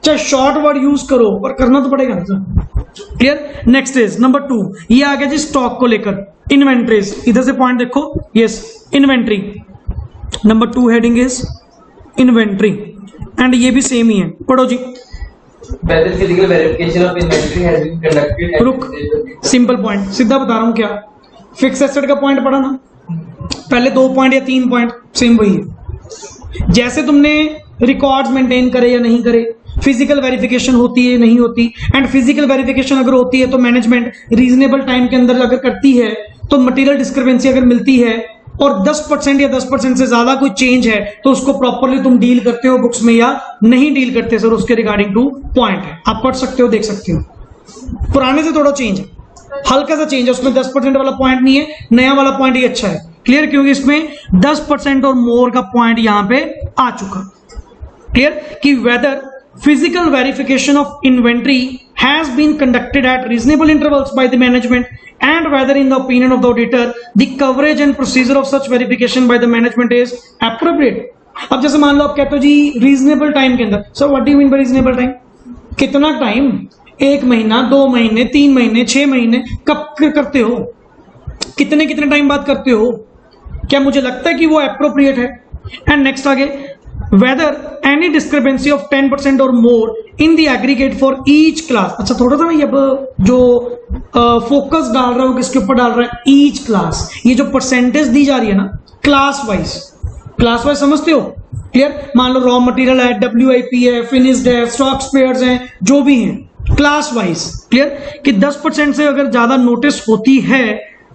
चाहे शॉर्ट वर्ड यूज करो पर करना तो पड़ेगा ना sir. Clear? Next is number 2, ये आ गया जी स्टॉक को लेकर, इन्वेंट्रीज। इधर से पॉइंट देखो, yes inventory, number 2 heading is inventory, and ये भी सेम ही है, पढ़ो जी। Whether physical verification of inventory has been conducted at रुक, सिंपल पॉइंट, सीधा बता रहा हूं क्या, फिक्स एसेट का पॉइंट पढ़ा ना, पहले 2 पॉइंट या 3 पॉइंट सेम वही है। जैसे तुमने रिकॉर्ड्स मेंटेन करे या नहीं करे, फिजिकल वेरिफिकेशन होती है नहीं होती, एंड फिजिकल वेरिफिकेशन अगर होती है तो मैनेजमेंट रीजनेबल टाइम के अंदर अगर करती है, तो मटेरियल डिस्क्रिपेंसी अगर मिलती है और 10% या 10% से ज्यादा कोई चेंज है, तो उसको प्रॉपरली तुम डील करते हो बुक्स में या नहीं डील करते सर, उसके रिगार्डिंग टू पॉइंट है, आप पढ़ सकते हो, देख सकते हो। पुराने से थोड़ा चेंज है, हल्का सा चेंज है, उसमें 10% वाला पॉइंट नहीं है, नया वाला पॉइंट ये अच्छा है। क्लियर? क्योंकि इसमें 10% और मोर का पॉइंट यहां पे आ चुका। क्लियर? कि weather physical verification of inventory has been conducted at reasonable intervals by the management, and whether in the opinion of the auditor the coverage and procedure of such verification by the management is appropriate। अब जैसे मान लो आप कहते हो जी reasonable time के अंदर, sir what do you mean by reasonable time, कितना time, 1 महीना, 2 महीने, 3 महीने, 6 महीने, कब करते हो, कितने कितने टाइम बाद करते हो, क्या मुझे लगता है कि वो एप्रोप्रिएट है। एंड नेक्स्ट आगे, whether any discrepancy of 10% or more in the aggregate for each class। अच्छा थोड़ा सा ना ये जो फोकस डाल रहा हूं किसके ऊपर डाल रहा है, ईच क्लास, ये जो परसेंटेज दी जा रही है ना क्लास वाइज समझते हो। क्लियर? मान लो रॉ मटेरियल है, WIP है, फिनिश्ड है, स्टॉक स्पेयर्स हैं, जो भी हैं क्लास वाइज। क्लियर? कि 10% से अगर ज्यादा नोटिस होती है,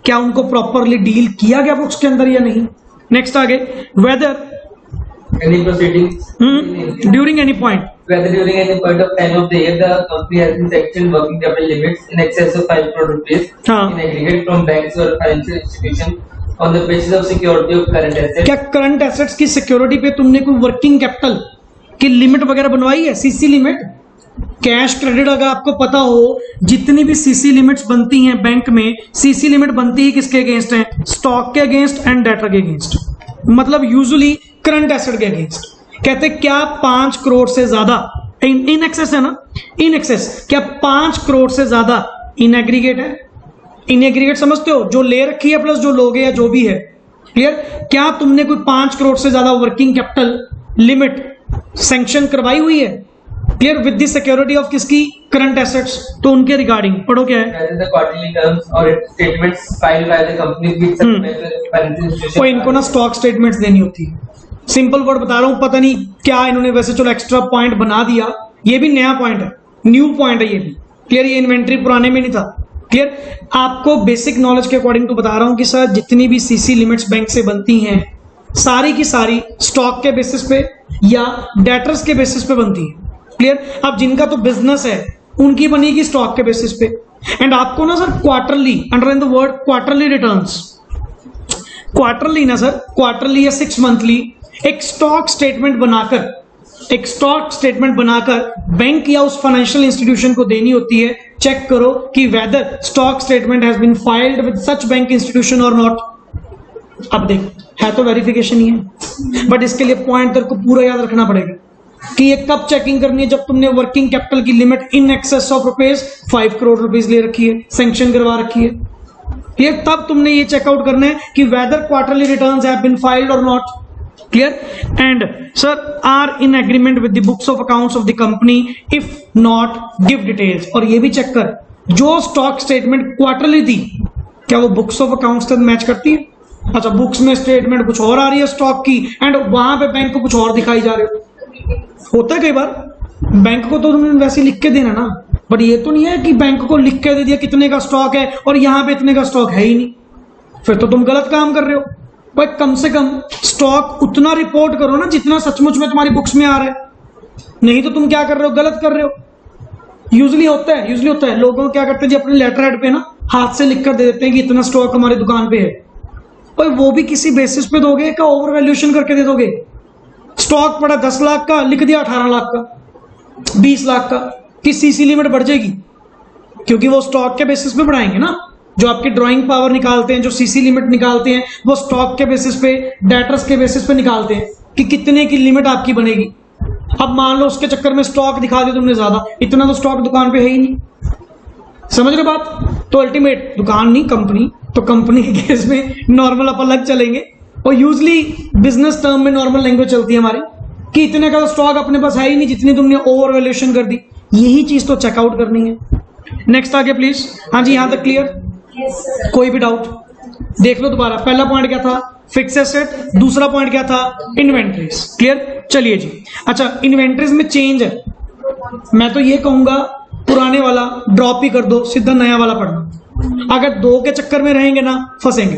क्या उनको प्रॉपरली डील किया गया बुक्स के अंदर या नहीं। नेक्स्ट आगे, weather any proceedings during any point, whether during any point of time of the year the company has been sanctioned working capital limits in excess of 5 crore rupees in aggregate from banks or financial institution on the basis of security of current assets। क्या current assets की security पे तुमने कोई working capital की limit वगैरह बनवाई है, CC limit, cash credit? अगर आपको पता हो जितनी भी सीसी लिमिट्स बनती हैं बैंक में, सीसी लिमिट बनती है किसके अगेंस्ट है, स्टॉक के अगेंस्ट एंड डेटर के अगेंस्ट, मतलब यूजुअली करंट एसेट के अगेंस्ट। कहते क्या 5 करोड़ से ज्यादा इन एक्सेस है ना, इन एक्सेस, क्या 5 करोड़ से ज्यादा इन एग्रीगेट है, इन एग्रीगेट समझते हो, जो ले रखी है प्लस जो लोगे या जो भी है। क्लियर? क्या तुमने कोई 5 करोड़ से ज्यादा वर्किंग कैपिटल लिमिट सैंक्शन करवाई हुई है? Clear? With the security of किसकी? Current assets. तो उनके रिगार्डिंग पढ़ो क्या है। तो इनको ना स्टॉक स्टेटमेंट्स देनी होती है। सिंपल वर्ड बता रहा हूं, पता नहीं क्या इन्होंने वैसे चलो एक्स्ट्रा पॉइंट बना दिया, ये भी नया पॉइंट है, न्यू पॉइंट है ये भी। क्लियर? ये इन्वेंट्री पुराने में नहीं था। क्लियर? आपको बेसिक नॉलेज के अकॉर्डिंग तो बता रहा हूं कि सर जितनी भी सीसी लिमिट्स बैंक से बनती हैं सारी की सारी स्टॉक के बेसिस पे या डेटर्स के बेसिस पे बनती है। क्लियर? अब जिनका तो बिजनेस है उनकी बनेगी स्टॉक के बेसिस पे। एंड आपको ना sir quarterly, underline the word quarterly returns, quarterly ना सर, क्वार्टरली या 6 मंथली एक स्टॉक स्टेटमेंट बनाकर बैंक या उस फाइनेंशियल इंस्टीट्यूशन को देनी होती है। चेक करो कि whether stock statement has been filed with such bank institution और नॉट। अब देख, है तो वेरिफिकेशन ही है, बट इसके लिए पॉइंट तेरे को पूरा याद रखना पड़ेगा कि ये कब चेकिंग करनी है, जब तुमने वर्किंग कैपिटल की limit in excess of rupees 5 crore rupees ले रखी है, सैंक्शन करवा रखी है। ये तब तुमने ये चेकआउट करना है कि whether quarterly returns have been filed और not. Clear? And sir are in agreement with the books of accounts of the company, if not give details. और ये भी चेक कर, जो स्टॉक स्टेटमेंट क्वार्टरली दी क्या वो बुक्स ऑफ अकाउंट्स तक match करती है? अच्छा, बुक्स में स्टेटमेंट कुछ और आ रही है स्टॉक की एंड वहां पे बैंक को कुछ और दिखाई जा रहे हो। होता है कई बार, बैंक को तो तुमने वैसे लिख के देना ना, बट ये तो नहीं है कि बैंक को लिख के दे दिया कितने का स्टॉक है और यहां पे इतने का स्टॉक है ही नहीं, फिर तो तुम गलत काम कर रहे हो। भाई कम से कम स्टॉक उतना रिपोर्ट करो ना जितना सचमुच में तुम्हारी बुक्स में आ रहा है, नहीं तो तुम क्या कर रहे हो, गलत कर रहे हो। यूजली होता है लोगों क्या करते हैं जी, अपने लेटर हेड पे ना हाथ से लिख कर दे देते हैं कि इतना स्टॉक हमारी दुकान पे है। भाई वो भी किसी बेसिस पे दोगे क्या ओवर वैल्यूएशन करके दे दोगे? स्टॉक पड़ा 10 लाख का, लिख दिया 18 लाख का, 20 लाख का, कि सीसी लिमिट बढ़ जाएगी? क्योंकि वो स्टॉक के बेसिस पे बढ़ाएंगे ना। जो आपकी ड्राइंग पावर निकालते हैं, जो सीसी लिमिट निकालते हैं, वो स्टॉक के बेसिस पे, डेटर्स के बेसिस पे निकालते हैं कि कितने की लिमिट आपकी बनेगी। अब मान लो उसके चक्कर में स्टॉक दिखा दिया तुमने ज्यादा, इतना तो स्टॉक दुकान पे है ही नहीं। समझ रहे बात? तो अल्टीमेट दुकान नहीं कंपनी, तो कंपनी के केस में नॉर्मल अपन अलग चलेंगे और यूजली बिजनेस टर्म में नॉर्मल लैंग्वेज चलती है हमारी कि इतने का स्टॉक अपने पास है ही नहीं जितनी तुमने ओवर वैल्यूएशन कर दी। यही चीज तो चेकआउट करनी है। नेक्स्ट आगे प्लीज। हाँ जी, यहां तक क्लियर? कोई भी डाउट? देख लो दोबारा। पहला पॉइंट क्या था? Fix asset. दूसरा पॉइंट क्या था? इन्वेंट्रीज। क्लियर? चलिए जी। अच्छा, इन्वेंट्रीज में चेंज है, मैं तो ये कहूंगा पुराने वाला ड्रॉप ही कर दो, सीधा नया वाला पढ़ना। अगर दो के चक्कर में रहेंगे ना फंसेंगे।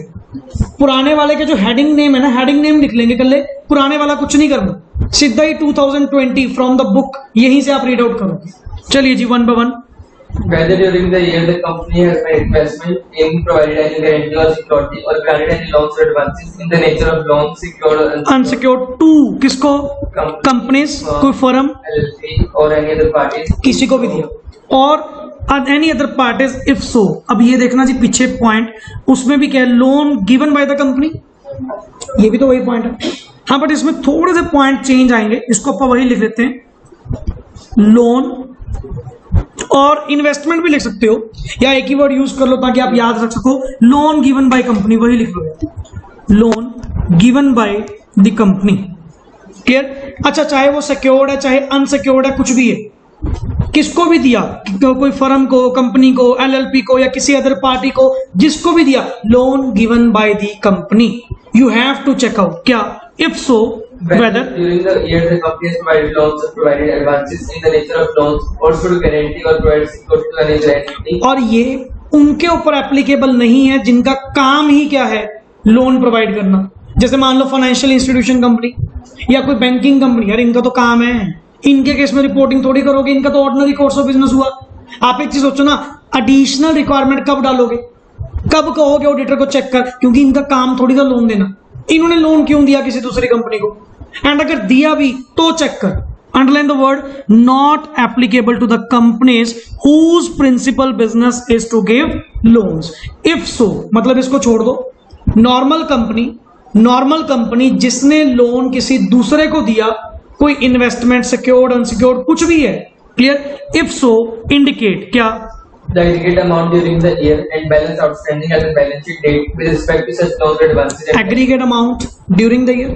पुराने वाले के जो हेडिंग नेम है ना, हेडिंग नेम लिख लेंगे कल, पुराने वाला कुछ नहीं करना, सीधा ही 2020 फ्रॉम द बुक यहीं से आप रीड आउट करोगे। चलिए जी, one by one. Whether during the year the company has made investment in provided any guarantee or security or granted any loans or advances in the nature of loans secured or unsecured to किसको? Companies, कोई firm, LLC or any other parties, किसी को भी दिया, और any other parties if so. अब ये देखना जी पीछे पॉइंट, उसमें भी क्या है? Loan given by the company, ये भी तो वही पॉइंट है। हाँ, बट इसमें थोड़े से पॉइंट चेंज आएंगे, इसको आप वही लिख लेते हैं लोन, और इन्वेस्टमेंट भी लिख सकते हो या एक ही वर्ड यूज कर लो ताकि आप याद रख सको। लोन गिवन बाय कंपनी, वही लिख लो, loan given by the company. Clear? अच्छा, चाहे वो सिक्योर्ड है चाहे अनसिक्योर्ड है, कुछ भी है, किसको भी दिया, कोई फर्म को, कंपनी को, एलएलपी को या किसी अदर पार्टी को, जिसको भी दिया, loan given by the company, you have to check out क्या? If so whether during the year the company has provided loans or provided advances in the nature of loans or should guarantee or provide security to any entity। और ये उनके ऊपर applicable नहीं है जिनका काम ही क्या है? लोन प्रोवाइड करना। जैसे मान लो फाइनेंशियल इंस्टीट्यूशन कंपनी या कोई बैंकिंग कंपनी, यार इनका तो काम है, इनके केस में रिपोर्टिंग थोड़ी करोगे, इनका तो ऑर्डिनरी कोर्स ऑफ बिजनेस हुआ। आप एक चीज सोचो ना, एडिशनल रिक्वायरमेंट कब डालोगे, कब कहोगे ऑडिटर को चेक कर, क्योंकि इनका काम थोड़ी था लोन देना। इन्होंने लोन क्यों दिया किसी दूसरी कंपनी को? एंड अगर दिया भी तो चेक कर, underline the word, not applicable to the companies whose principal business is to give loans. If so मतलब इसको छोड़ दो, नॉर्मल कंपनी जिसने लोन किसी दूसरे को दिया, कोई इन्वेस्टमेंट, सिक्योर्ड, अनसिक्योर्ड, कुछ भी है। क्लियर? इफ सो इंडिकेट क्या? the aggregate amount during the year and balance outstanding at the balance sheet date with respect to such loans or advances. Aggregate amount during the year,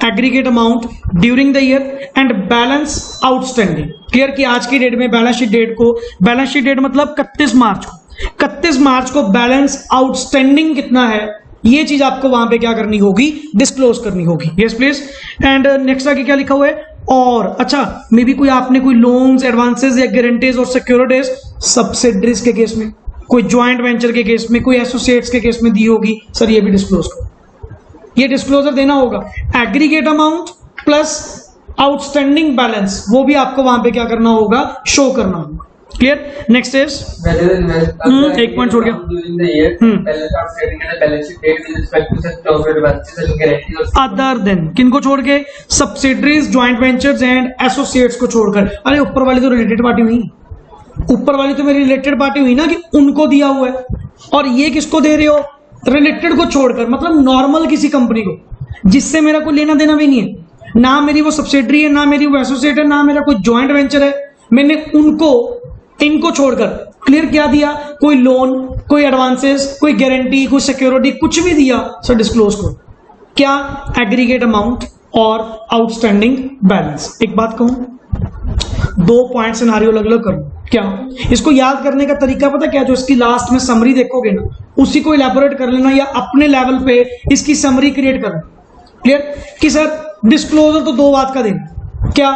aggregate amount during the year and balance outstanding. Clear कि आज की date में balance sheet date को, balance sheet date मतलब 31 मार्च को, 31 मार्च को balance outstanding कितना है, ये चीज आपको वहां पे क्या करनी होगी, डिस्क्लोज करनी होगी. Yes please. एंड नेक्स्ट आगे क्या लिखा हुआ है, और अच्छा मे बी कोई आपने कोई लोन्स, एडवांसेस या गारंटीज और सिक्योरिटीज सब्सिडरीज के केस में, कोई ज्वाइंट वेंचर के केस में, कोई एसोसिएट्स के केस में दी होगी, सर ये भी डिस्क्लोज करो, ये डिस्क्लोजर देना होगा. Aggregate amount plus outstanding balance, वो भी आपको वहां पे क्या करना होगा, शो करना होगा. क्लियर. नेक्स्ट इज एक पॉइंट छोड़ गया. अदर देन किनको छोड़ के, subsidiaries, joint ventures and associates को छोड़कर. अरे ऊपर वाली तो रिलेटेड पार्टी हुई, ऊपर वाली तो मेरी रिलेटेड पार्टी हुई ना, कि उनको दिया हुआ है, और ये किसको दे रहे हो, रिलेटेड को छोड़कर, मतलब नॉर्मल किसी कंपनी को जिससे मेरा कोई लेना देना भी नहीं है, ना मेरी वो सब्सिडरी है, ना मेरी वो एसोसिएट है, ना मेरा कोई ज्वाइंट वेंचर है, मैंने उनको, इनको छोड़कर क्लियर क्या दिया, कोई लोन, कोई एडवांसेस, कोई गारंटी, कोई सिक्योरिटी, कुछ भी दिया, सर डिस्क्लोज करो. क्या, एग्रीगेट अमाउंट और आउटस्टैंडिंग बैलेंस. एक बात कहूं, 2 पॉइंट सिनारियो अलग अलग करो. क्या इसको याद करने का तरीका पता क्या, जो इसकी लास्ट में समरी देखोगे ना, उसी को इलैबोरेट कर लेना, या अपने लेवल पे इसकी समरी क्रिएट करना. क्लियर कि सर डिस्क्लोजर तो 2 बात का देना. क्या,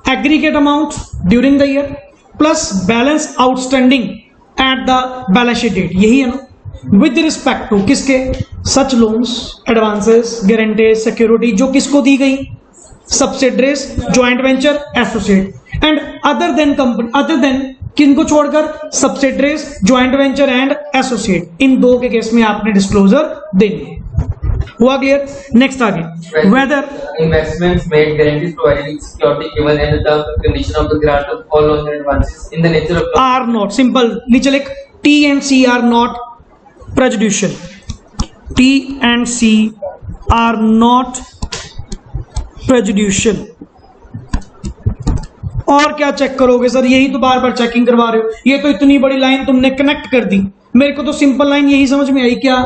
aggregate amount during the year plus balance outstanding at the balance sheet date, यही है ना, विद रिस्पेक्ट टू किसके, such loans, advances, guarantees, security, जो किसको दी गई, subsidiaries, joint venture, associate. And other than company, other than किनको छोड़कर, subsidiaries, joint venture and associate. इन 2 के केस में आपने डिस्क्लोजर देनी है. हुआ क्लियर. नेक्स्ट आगे, weather investments made, guarantees provided, security given and the terms and condition of the grant of all loans and advances in the nature of are not, simple नीचे लिख, T and C are not prejudicial, T and C are not prejudicial. और क्या check करोगे sir, यही तो बार बार checking करवा रहे हो, ये तो इतनी बड़ी लाइन तुमने कनेक्ट कर दी. मेरे को तो सिंपल लाइन यही समझ में आई क्या,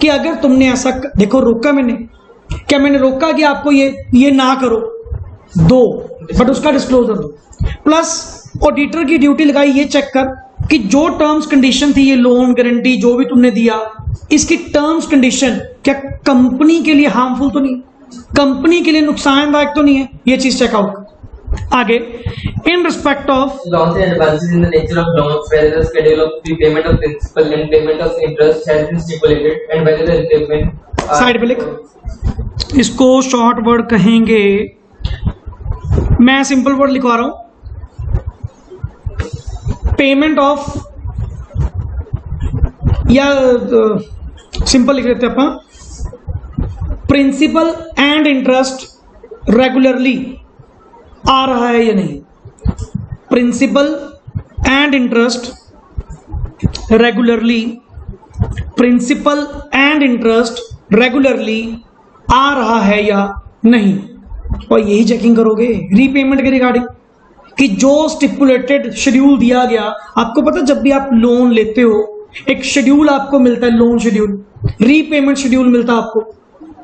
कि अगर तुमने ऐसा देखो, रोका मैंने, क्या मैंने रोका कि आपको ये ना करो, दो, बट उसका डिस्क्लोजर दो. प्लस ऑडिटर की ड्यूटी लगाई ये चेक कर कि जो टर्म्स कंडीशन थी, ये लोन, गारंटी, जो भी तुमने दिया, इसकी टर्म्स कंडीशन क्या कंपनी के लिए हार्मफुल तो नहीं, कंपनी के लिए नुकसानदायक तो नहीं है, ये चीज चेकआउट. आगे, इन respect of loans and advances in the nature of loans, whether the schedule of prepayment of principal and payment of interest has been stipulated and whether the repayment side पे लिख, इसको शॉर्ट वर्ड कहेंगे, मैं simple word लिखवा रहा हूं, payment of, या simple लिख लेते हैं अपन, प्रिंसिपल एंड इंटरेस्ट रेगुलरली आ रहा है या नहीं, principal and interest regularly, principal and interest regularly आ रहा है या नहीं, और यही चेकिंग करोगे रीपेमेंट के रिगार्डिंग, कि जो स्टिपुलेटेड शेड्यूल दिया गया. आपको पता, जब भी आप लोन लेते हो एक शेड्यूल आपको मिलता है, लोन शेड्यूल, रीपेमेंट शेड्यूल मिलता है आपको,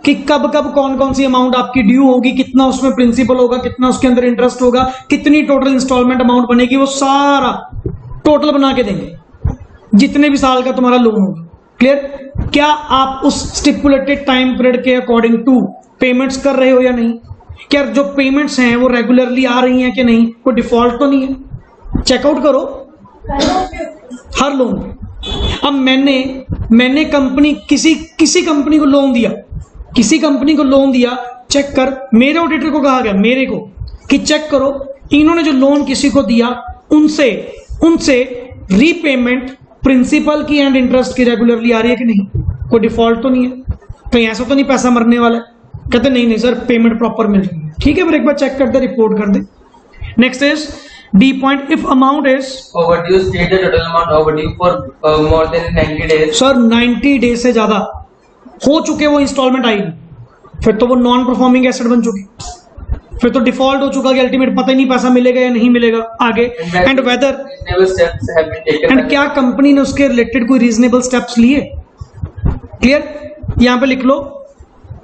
कि कब कब कौन कौन सी अमाउंट आपकी ड्यू होगी, कितना उसमें प्रिंसिपल होगा, कितना उसके अंदर इंटरेस्ट होगा, कितनी टोटल इंस्टॉलमेंट अमाउंट बनेगी, वो सारा टोटल बना के देंगे, जितने भी साल का तुम्हारा लोन होगा. क्लियर. क्या आप उस स्टिपुलेटेड टाइम पीरियड के अकॉर्डिंग टू पेमेंट्स कर रहे हो या नहीं, क्या जो पेमेंट्स हैं वो रेगुलरली आ रही हैं कि नहीं, कोई डिफॉल्ट तो नहीं है, चेकआउट करो हर लोन. अब मैंने कंपनी, किसी कंपनी को लोन दिया, किसी कंपनी को लोन दिया, चेक कर, मेरे ऑडिटर को कहा गया, मेरे को, कि चेक करो इन्होंने जो लोन किसी को दिया, उनसे रीपेमेंट प्रिंसिपल की एंड इंटरेस्ट की रेगुलरली आ रही है कि नहीं, कोई डिफॉल्ट तो नहीं है, कहीं ऐसा तो नहीं पैसा मरने वाला है. कहते नहीं सर पेमेंट प्रॉपर मिल रही है. ठीक है, फिर एक बार चेक कर दे, रिपोर्ट कर दे. Next is D point, if amount is overdue, state the total amount overdue for more than 90 days. Sir 90 days से ज्यादा हो चुके, वो इंस्टॉलमेंट आई, फिर तो वो नॉन परफॉर्मिंग एसेट बन चुकी. फिर तो डिफॉल्ट हो चुका कि अल्टीमेट पता ही नहीं पैसा मिलेगा या नहीं मिलेगा आगे। एंड वेदर एंड क्या कंपनी ने उसके रिलेटेड कोई रीजनेबल स्टेप्स लिए। क्लियर, यहां पे लिख लो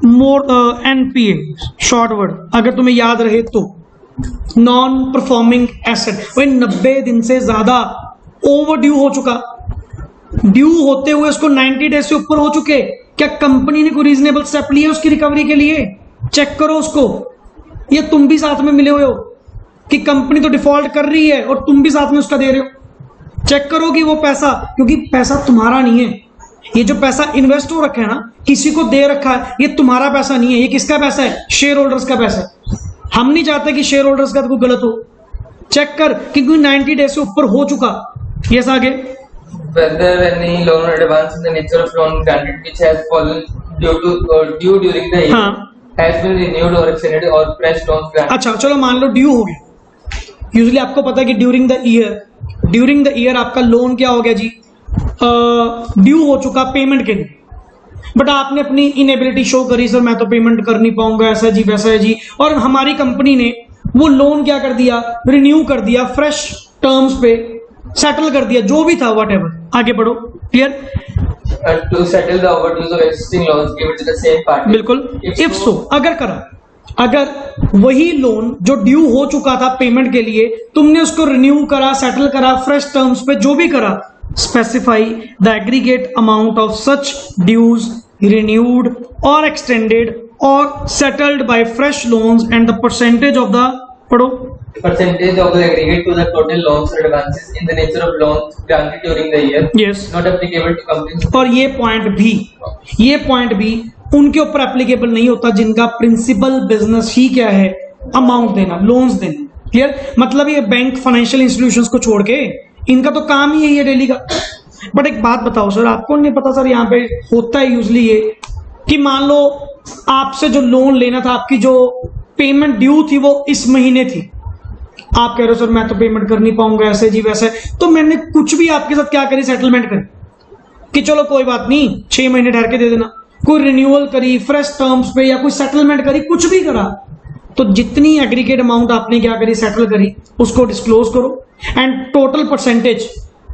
मोर एनपीए शॉर्ट वर्ड, अगर तुम्हें याद रहे तो नॉन परफॉर्मिंग एसेट। वही 90 दिन से ज्यादा ओवर ड्यू हो चुका, ड्यू होते हुए उसको 90 डेज से ऊपर हो चुके, क्या कंपनी ने कोई रीजनेबल स्टेप लिए उसकी रिकवरी के लिए? चेक करो उसको। ये तुम भी साथ में मिले हुए हो कि कंपनी तो डिफॉल्ट कर रही है और तुम भी साथ में उसका दे रहे हो। चेक करो कि वो पैसा, क्योंकि पैसा तुम्हारा नहीं है, ये जो पैसा इन्वेस्ट हो रखा है ना, किसी को दे रखा है, ये तुम्हारा पैसा नहीं है। ये किसका पैसा है? शेयर होल्डर्स का पैसा है। हम नहीं चाहते कि शेयर होल्डर्स का कोई गलत हो। चेक कर कि कोई 90 डेज से ऊपर हो चुका। यस, आगे। Whether any loan or advance in the nature of loan granted which has fallen due during the year has been renewed or extended or fresh loans granted. अच्छा, चलो मान लो ड्यू हो गया। यूजुअली आपको पता है कि ड्यूरिंग द ईयर आपका लोन क्या हो गया जी, ड्यू हो चुका पेमेंट के लिए, बट आपने अपनी इनएबिलिटी शो करी, सर मैं तो पेमेंट कर नहीं पाऊंगा, ऐसा जी वैसा है जी, और हमारी कंपनी ने वो लोन क्या कर दिया, रिन्यू कर दिया, फ्रेश टर्म्स पे सेटल कर दिया, जो भी था व्हाटएवर। आगे बढ़ो। Clear, to settle the overdues of existing loans given to the same party. बिल्कुल। इफ सो, अगर करा, अगर वही लोन जो ड्यू हो चुका था पेमेंट के लिए, तुमने उसको रिन्यू करा, सेटल करा, फ्रेश टर्म्स पे जो भी करा, specify the aggregate amount of such dues renewed और एक्सटेंडेड और settled by fresh loans and the percentage of the, पढ़ो, percentage of the aggregate to the total loans or advances in the nature of loans granted during the year. Yes. Not applicable to companies. और ये point भी उनके ऊपर applicable नहीं होता जिनका principal business ही क्या है, अमाउंट देना, लोन्स देना। क्लियर, मतलब ये बैंक फाइनेंशियल इंस्टीट्यूशंस को छोड़ के इनका तो काम ही यही है डेली का। बट एक बात बताओ सर, आपको नहीं पता सर, यहाँ पे होता है यूजली ये कि मान लो आपसे जो लोन लेना था, आपकी जो पेमेंट ड्यू थी वो इस महीने थी, आप कह रहे हो सर मैं तो पेमेंट कर नहीं पाऊंगा, ऐसे जी वैसे, तो मैंने कुछ भी आपके साथ क्या करी, सेटलमेंट करी कि चलो कोई बात नहीं 6 महीने ठहर के दे देना, कोई रिन्यूअल करी फ्रेश टर्म्स पे या कोई सेटलमेंट करी, कुछ भी करा, तो जितनी एग्रीगेट अमाउंट आपने क्या करी, सेटल करी, उसको डिस्क्लोज करो and total percentage,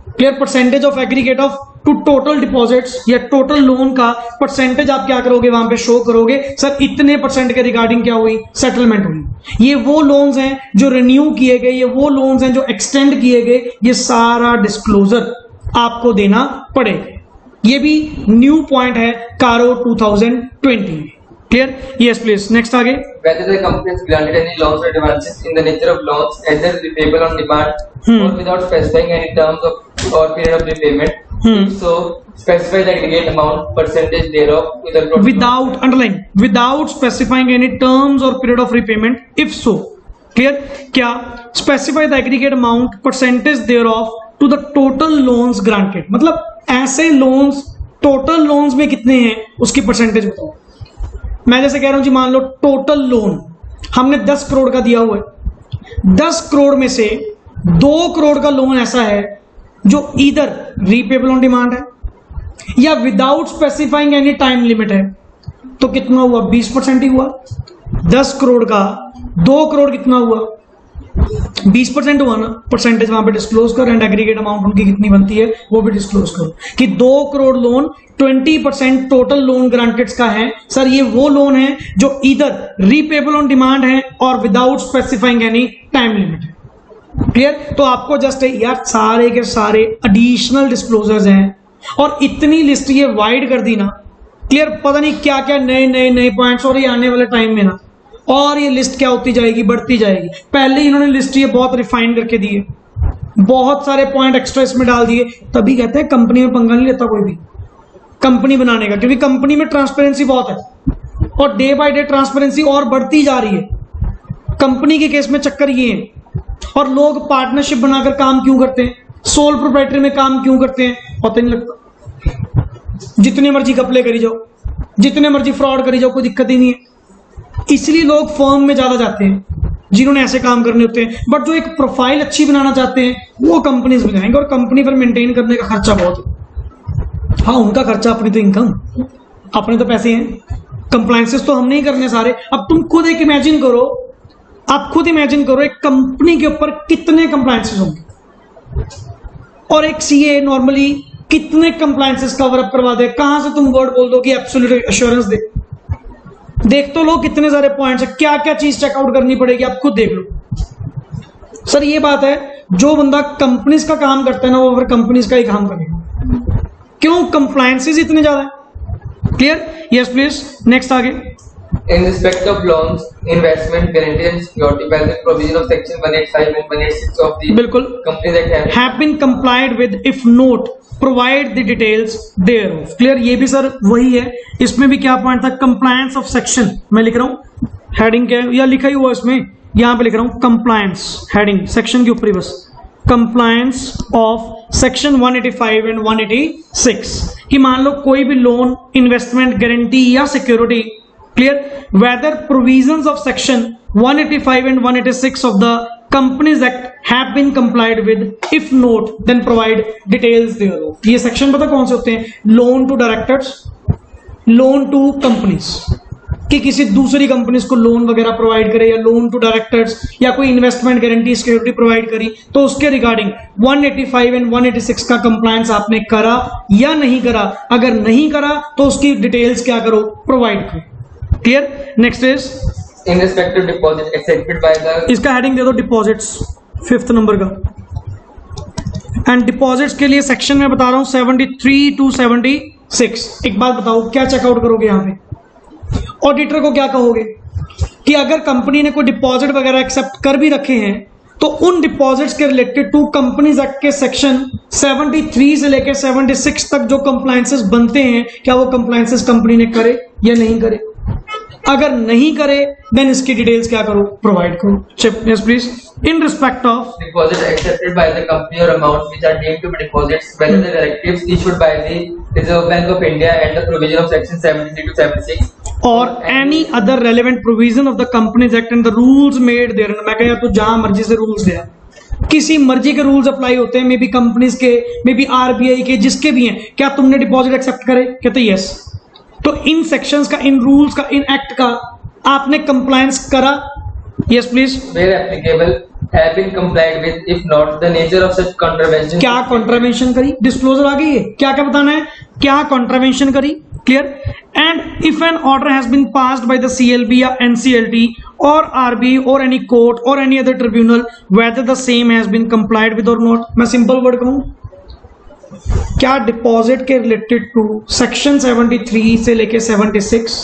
clear, percentage of aggregate of to total deposits या टोटल लोन का परसेंटेज आप क्या करोगे, वहां पे शो करोगे, सर इतने परसेंट के रिगार्डिंग क्या हुई, सेटलमेंट हुई। ये वो लोन्स हैं जो रिन्यू किए गए, ये वो लोन्स हैं जो एक्सटेंड किए गए, ये सारा डिस्क्लोजर आपको देना पड़ेगा। ये भी न्यू पॉइंट है कारो 2020 में। क्लियर, यस प्लीज, नेक्स्ट आगे। Whether the company has granted any loans or advances in the nature of loans, either repayable on demand or without specifying any terms of or period of repayment. If so, specify the aggregate amount, percentage thereof with the total. Without, underline, without specifying any terms or period of repayment. If so, clear, क्या specify the aggregate amount, percentage thereof to the total loans granted. मतलब ऐसे loans, total loans में कितने हैं उसकी percentage बताओ। मैं जैसे कह रहा हूं जी, मान लो टोटल लोन हमने 10 करोड़ का दिया हुआ है, 10 करोड़ में से 2 करोड़ का लोन ऐसा है जो इधर रीपेबल ऑन डिमांड है या without specifying any time limit है, तो कितना हुआ, 20% ही हुआ। 10 करोड़ का 2 करोड़ कितना हुआ, 20% हुआ ना। परसेंटेज वहां पे डिस्क्लोज करो एंड एग्रीगेट अमाउंट उनकी कितनी बनती है वो भी डिस्क्लोज करो कि 2 crore loan 20% total loan granted का है, सर ये वो लोन है जो इधर रीपेबल ऑन डिमांड है और without specifying any time limit है। क्लियर, तो आपको जस्ट यार सारे के सारे एडिशनल डिस्क्लोजर्स हैं और इतनी लिस्ट ये वाइड कर दी ना, क्लियर, पता नहीं क्या क्या नए नए नए पॉइंट्स, और ये आने वाले टाइम में ना और ये लिस्ट क्या होती जाएगी, बढ़ती जाएगी। पहले इन्होंने लिस्ट ये बहुत रिफाइन करके दी है, बहुत सारे पॉइंट एक्स्ट्रा इसमें डाल दिए, तभी कहते हैं कंपनी में पंगा नहीं लेता कोई भी कंपनी बनाने का, क्योंकि कंपनी में ट्रांसपेरेंसी बहुत है और डे बाय डे ट्रांसपेरेंसी और बढ़ती जा रही है। कंपनी के केस में चक्कर ये है, और लोग पार्टनरशिप बनाकर काम क्यों करते हैं, सोल प्रोप्राइटरी में काम क्यों करते हैं, पता नहीं लगता। जितने मर्जी घपले करी जाओ, जितने मर्जी फ्रॉड करी जाओ, कोई दिक्कत ही नहीं है। इसलिए लोग फर्म में ज्यादा जाते हैं जिन्होंने ऐसे काम करने होते हैं, बट जो एक प्रोफाइल अच्छी बनाना चाहते हैं वो कंपनीज में जाएंगे, और कंपनी पर मेंटेन करने का खर्चा बहुत है। हाँ, उनका खर्चा, अपनी तो इनकम, अपने तो पैसे हैं, कंप्लायंसेस तो हम नहीं करने सारे। अब तुम खुद एक इमेजिन करो आप खुद इमेजिन करो एक कंपनी के ऊपर कितने कंप्लायंसेस होंगे, और एक सीए नॉर्मली कितने कंप्लायंसेस कवर अप करवा दे। कहां से तुम वर्ड बोल दो कि एब्सोल्यूट एश्योरेंस दे? देख तो लो कितने सारे पॉइंट्स है, क्या क्या चीज चेकआउट करनी पड़ेगी, आप खुद देख लो। सर ये बात है, जो बंदा कंपनीज का काम करता है ना, वो फिर कंपनीज का ही काम करेगा। क्यों? कंप्लायंसेस इतने ज्यादा है। क्लियर? यस प्लीज, नेक्स्ट आगे। In respect of loans, investment, guarantee and security by the provision of section 185 and 186 of the बिल्कुल Companies Act have been complied with if not provide the details thereof। Clear? ये भी sir वही है, इसमें भी क्या point था? Compliance of section. मैं लिख रहा हूं हेडिंग क्या है, या लिखा ही हुआ इसमें, यहां पे लिख रहा हूं कंप्लायंस, हेडिंग सेक्शन के ऊपर ही बस, कंप्लायंस ऑफ सेक्शन 185 एंड 186 कि मान लो कोई भी लोन, इन्वेस्टमेंट, गारंटी या security, clear, whether provisions of section 185 and 186 of the Companies Act have been complied with, if not then provide details thereof। ये section पता कौन से होते हैं? Loan to directors, loan to companies, कि किसी दूसरी कंपनीज को लोन वगैरह प्रोवाइड करे, या लोन टू डायरेक्टर्स, या कोई इन्वेस्टमेंट गारंटी सिक्योरिटी प्रोवाइड करी, तो उसके रिगार्डिंग 185 एंड 186 का कंप्लायंस आपने करा या नहीं करा। अगर नहीं करा तो उसकी डिटेल्स क्या करो? प्रोवाइड करो। Clear? Next is in respect to deposit accepted by the इसका हेडिंग दे दो डिपॉजिट्स, 5th नंबर का। एंड डिपॉजिट्स के लिए सेक्शन में बता रहा हूं 73 to 76। एक बात बताओ, क्या चेकआउट करोगे यहां पे? ऑडिटर को क्या कहोगे कि अगर कंपनी ने कोई डिपॉजिट वगैरह एक्सेप्ट कर भी रखे हैं, तो उन डिपॉजिट्स के रिलेटेड टू कंपनीज एक्ट के सेक्शन 73 से लेकर 76 तक जो कंप्लायंसेस बनते हैं, क्या वो कंप्लायंसेस कंपनी ने करे या नहीं करे? अगर नहीं करे देन इसकी डिटेल्स क्या करो? प्रोवाइड करो। Yes please. In respect of deposit accepted by the company or amounts which are deemed to be deposits, whether the directives issued by the Reserve Bank of India and the provision of section 73 to 76 or any other relevant provision of the Companies Act and the rules made therein। मैं कह तू जहां मर्जी से rules दे, किसी मर्जी के rules apply होते हैं, मे बी कंपनीज के, मे बी आरबीआई के, जिसके भी हैं, क्या तुमने डिपॉजिट एक्सेप्ट करे? कहते यस। तो इन सेक्शंस का, इन रूल्स का, इन एक्ट का आपने कंप्लायंस करा? Yes please. where applicable have been complied with, if not the nature of such contravention। क्या कॉन्ट्रावेंशन करी? डिस्क्लोजर आ गई है, क्या क्या बताना है, क्या कॉन्ट्रावेंशन करी। Clear? And if an order has been passed by the CLB या एनसीएलटी और आरबीआई और एनी कोर्ट और any other tribunal, whether the same has been complied with और नॉट। मैं सिंपल वर्ड कहूं, क्या डिपॉजिट के रिलेटेड टू सेक्शन 73 से लेके 76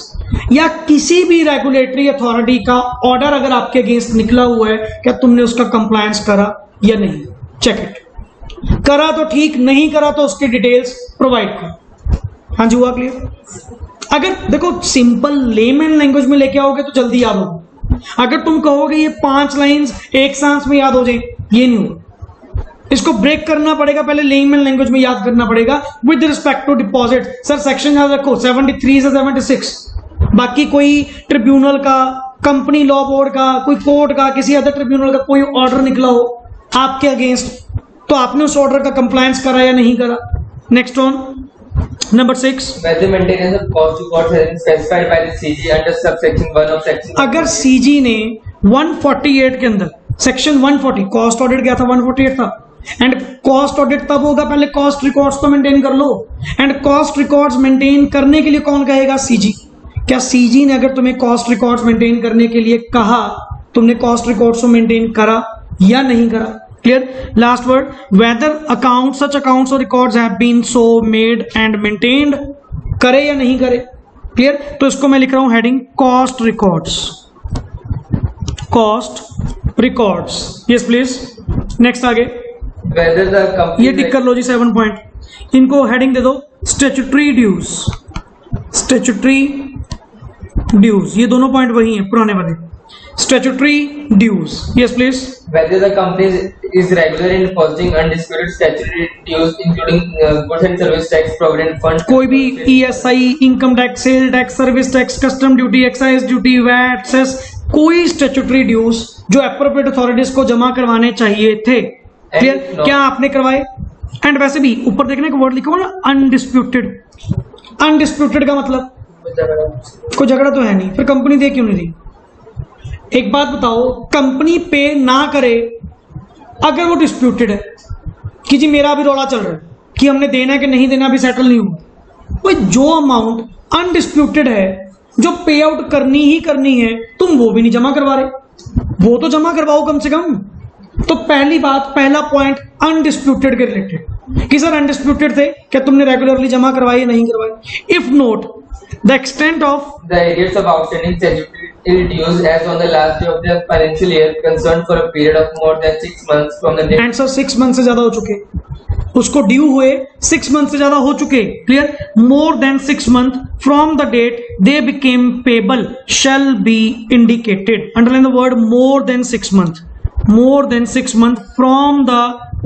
या किसी भी रेगुलेटरी अथॉरिटी का ऑर्डर अगर आपके अगेंस्ट निकला हुआ है, क्या तुमने उसका कंप्लायंस करा या नहीं? Check it. करा तो ठीक, नहीं करा तो उसकी डिटेल्स प्रोवाइड करो। हाँ जी, हुआ क्लियर? अगर देखो सिंपल लेमन लैंग्वेज में लेके आओगे तो जल्दी याद होगा। अगर तुम कहोगे ये 5 लाइंस एक सांस में याद हो जाए, ये नहीं होगा। इसको ब्रेक करना पड़ेगा, पहले लेमन लैंग्वेज में याद करना पड़ेगा with respect to deposit. Sir section याद रखो 73 से 76, बाकी कोई ट्रिब्यूनल का, कंपनी लॉ बोर्ड का, कोई कोर्ट का, किसी अदर ट्रिब्यूनल का कोई ऑर्डर निकला हो आपके अगेंस्ट, तो आपने उस ऑर्डर का कंप्लायंस करा या नहीं करा? Next on number 6, whether maintenance of cost to cost has been specified by the CG under subsection 1 of section। अगर सीजी ने 148 के अंदर सेक्शन 140, कॉस्ट ऑडिट क्या था? 148 था। एंड कॉस्ट ऑडिट तब होगा, पहले कॉस्ट रिकॉर्ड्स तो मेंटेन कर लो। एंड कॉस्ट रिकॉर्ड्स मेंटेन करने के लिए कौन कहेगा? सीजी। क्या सीजी ने अगर तुम्हें कॉस्ट रिकॉर्ड्स मेंटेन करने के लिए कहा, तुमने कॉस्ट रिकॉर्ड्स को मेंटेन करा या नहीं करा? Clear? Last word, whether account, such accounts और records have been so made and maintained, करे या नहीं करे? क्लियर? तो इसको मैं लिख रहा हूं heading cost records, cost records. Yes please. Next आगे, whether the company ये टिक कर लो जी 7 पॉइंट। इनको हेडिंग दे दो स्टैट्यूटरी ड्यूज, स्टैट्यूटरी ड्यूज, ये दोनों पॉइंट वही हैं पुराने वाले। Statutory dues, yes please. whether the company is regular in depositing undisputed statutory dues including goods and service tax, provident fund, कोई भी ESI, income tax, sale tax, service tax, custom duty, excise duty, VAT, cess, कोई statutory dues जो appropriate authorities को जमा करवाने चाहिए थे, clear? क्या आपने करवाए? एंड वैसे भी ऊपर देखने का वर्ड लिखा हुआ ना, अनडिस्प्यूटेड। अनडिस्प्यूटेड का मतलब कोई झगड़ा तो है नहीं, फिर कंपनी दे क्यों नहीं दी? एक बात बताओ, कंपनी पे ना करे अगर वो डिस्प्यूटेड है कि जी मेरा अभी रौला चल रहा है कि हमने देना है कि नहीं देना, अभी सेटल नहीं हुआ, कोई जो अमाउंट अनडिस्प्यूटेड है जो पे आउट करनी ही करनी है, तुम वो भी नहीं जमा करवा रहे, वो तो जमा करवाओ कम से कम। तो पहली बात, पहला पॉइंट अनडिस्प्यूटेड के रिलेटेड कि सर अनडिस्प्यूटेड थे, क्या तुमने रेगुलरली जमा करवाई नहीं करवाई। If not, the extent of the arrears of outstanding statutory dues as on the last day of the financial year concerned for a period of more than 6 months from the date. Answer 6 month से ज्यादा हो चुके, उसको due हुए 6 month से ज्यादा हो चुके, clear. More than 6 month from the date they became payable shall be indicated, underline the word more than 6 month, more than 6 month from the